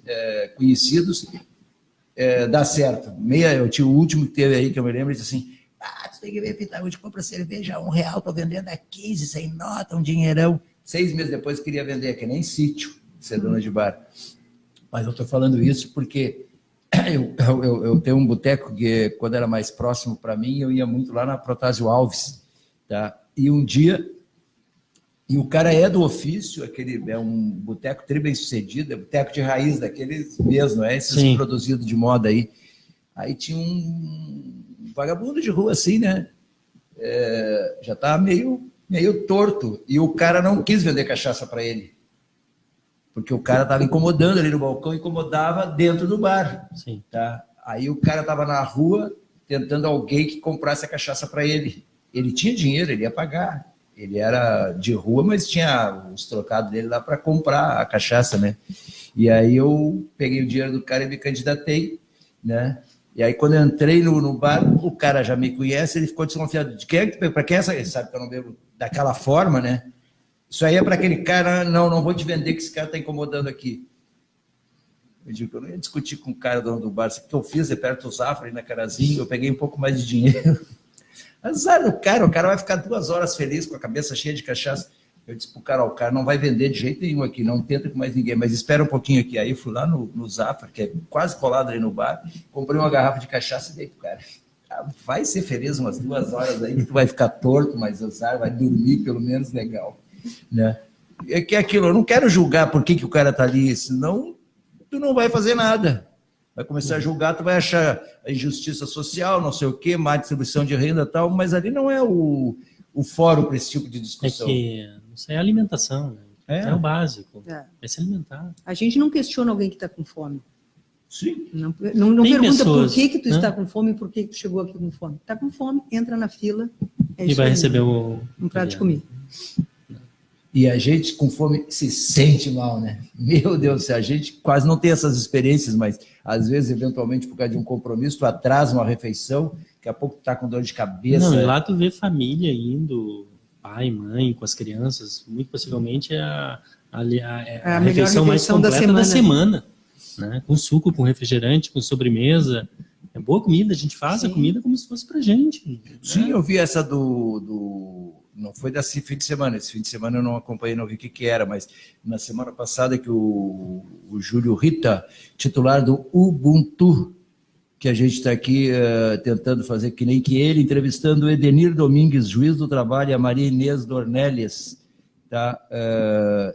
conhecidos dar certo. Eu tinha o último que teve aí, que eu me lembro, ele disse assim, tu tem que ver, Pitaúde, compra cerveja a R$1, tô vendendo a 15, sem nota, um dinheirão. 6 meses depois queria vender, que nem sítio, ser dona de bar. Mas eu estou falando isso porque eu tenho um boteco que, quando era mais próximo para mim, eu ia muito lá na Protásio Alves, tá? E um dia E o cara é do ofício, aquele é um boteco tri bem sucedido, é boteco de raiz, daqueles mesmo, não é esses Sim. produzidos de moda aí. Aí tinha um vagabundo de rua assim, né? Já estava meio torto. E o cara não quis vender cachaça para ele. Porque o cara estava incomodando ali no balcão, incomodava dentro do bar. Sim. Tá? Aí o cara estava na rua tentando alguém que comprasse a cachaça para ele. Ele tinha dinheiro, ele ia pagar. Ele era de rua, mas tinha os trocados dele lá para comprar a cachaça, né? E aí eu peguei o dinheiro do cara e me candidatei, né? E aí quando eu entrei no bar, o cara já me conhece, ele ficou desconfiado. De quem? Para quem é essa? Ele sabe que eu não bebo daquela forma, né? Isso aí é para aquele cara, não vou te vender que esse cara está incomodando aqui. Eu digo que eu não ia discutir com o cara do bar. O que eu fiz é perto do Zafra, ali na Carazinho, eu peguei um pouco mais de dinheiro. Azar do cara, o cara vai ficar 2 horas feliz com a cabeça cheia de cachaça. Eu disse pro cara, o cara não vai vender de jeito nenhum aqui, não tenta com mais ninguém, mas espera um pouquinho aqui. Aí eu fui lá no Zafra, que é quase colado ali no bar, comprei uma garrafa de cachaça e dei pro cara. Vai ser feliz umas 2 horas aí, que tu vai ficar torto, mas azar, vai dormir pelo menos legal. Né? É que aquilo, eu não quero julgar por que o cara tá ali, senão tu não vai fazer nada. Vai começar a julgar, tu vai achar a injustiça social, não sei o quê, má distribuição de renda e tal, mas ali não é o fórum para esse tipo de discussão. É que isso é alimentação, né? É o básico. É Se alimentar. A gente não questiona alguém que está com fome. Sim. Não Tem pergunta pessoas, por que tu né? está com fome e por que tu chegou aqui com fome. Está com fome, entra na fila. E vai receber um prato de comida. E a gente com fome se sente mal, né? Meu Deus do céu, a gente quase não tem essas experiências, mas às vezes, eventualmente, por causa de um compromisso, tu atrasa uma refeição, daqui a pouco tu tá com dor de cabeça. Não, e lá tu vê família indo, pai, mãe, com as crianças, muito possivelmente é a refeição mais completa da semana. Né? Com suco, com refrigerante, com sobremesa. É boa comida, a gente faz Sim. a comida como se fosse pra gente. Sim, eu vi essa não foi desse fim de semana, esse fim de semana eu não acompanhei, não vi o que era, mas na semana passada que o Júlio Rita, titular do Ubuntu, que a gente está aqui tentando fazer que nem que ele, entrevistando o Edenir Domingues, juiz do trabalho, e a Maria Inês Dornelles, tá?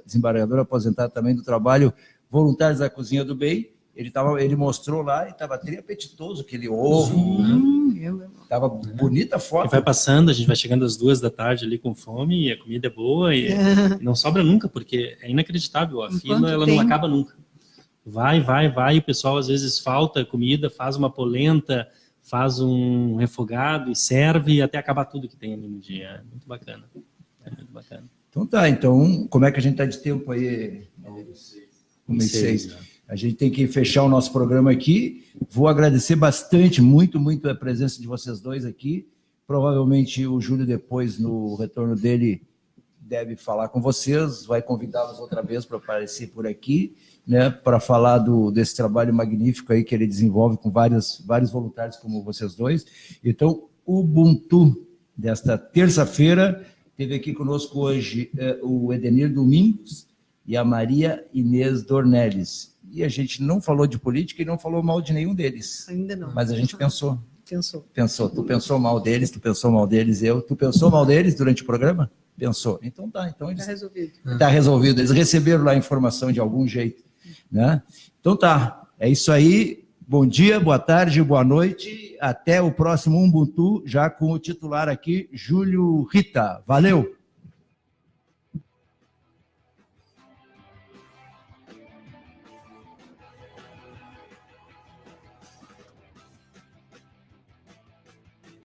Desembargadora aposentada também do trabalho, voluntários da Cozinha do Bem. Ele mostrou lá e estava tri apetitoso, aquele ovo. Estava bonita a foto. E vai passando, a gente vai chegando às 2 da tarde ali com fome, e a comida é boa, e não sobra nunca, porque é inacreditável. A fila ela não acaba nunca. Vai, e o pessoal às vezes falta comida, faz uma polenta, faz um refogado e serve até acabar tudo que tem ali no dia. É muito bacana. Então tá, como é que a gente está de tempo aí? 1h06. A gente tem que fechar o nosso programa aqui. Vou agradecer bastante, muito a presença de vocês dois aqui. Provavelmente o Júlio, depois, no retorno dele, deve falar com vocês, vai convidá-los outra vez para aparecer por aqui, né, para falar desse trabalho magnífico aí que ele desenvolve com vários voluntários como vocês dois. Então, o Ubuntu desta terça-feira, teve aqui conosco hoje o Edenir Domingos e a Maria Inês Dornelles. E a gente não falou de política e não falou mal de nenhum deles. Ainda não. Mas a gente pensou. Pensou. Tu pensou mal deles, tu pensou mal deles, tu pensou mal deles durante o programa? Pensou. Então tá. Então está resolvido. Está resolvido. Eles receberam lá a informação de algum jeito. Né? Então tá. É isso aí. Bom dia, boa tarde, boa noite. Até o próximo Ubuntu, já com o titular aqui, Júlio Rita. Valeu!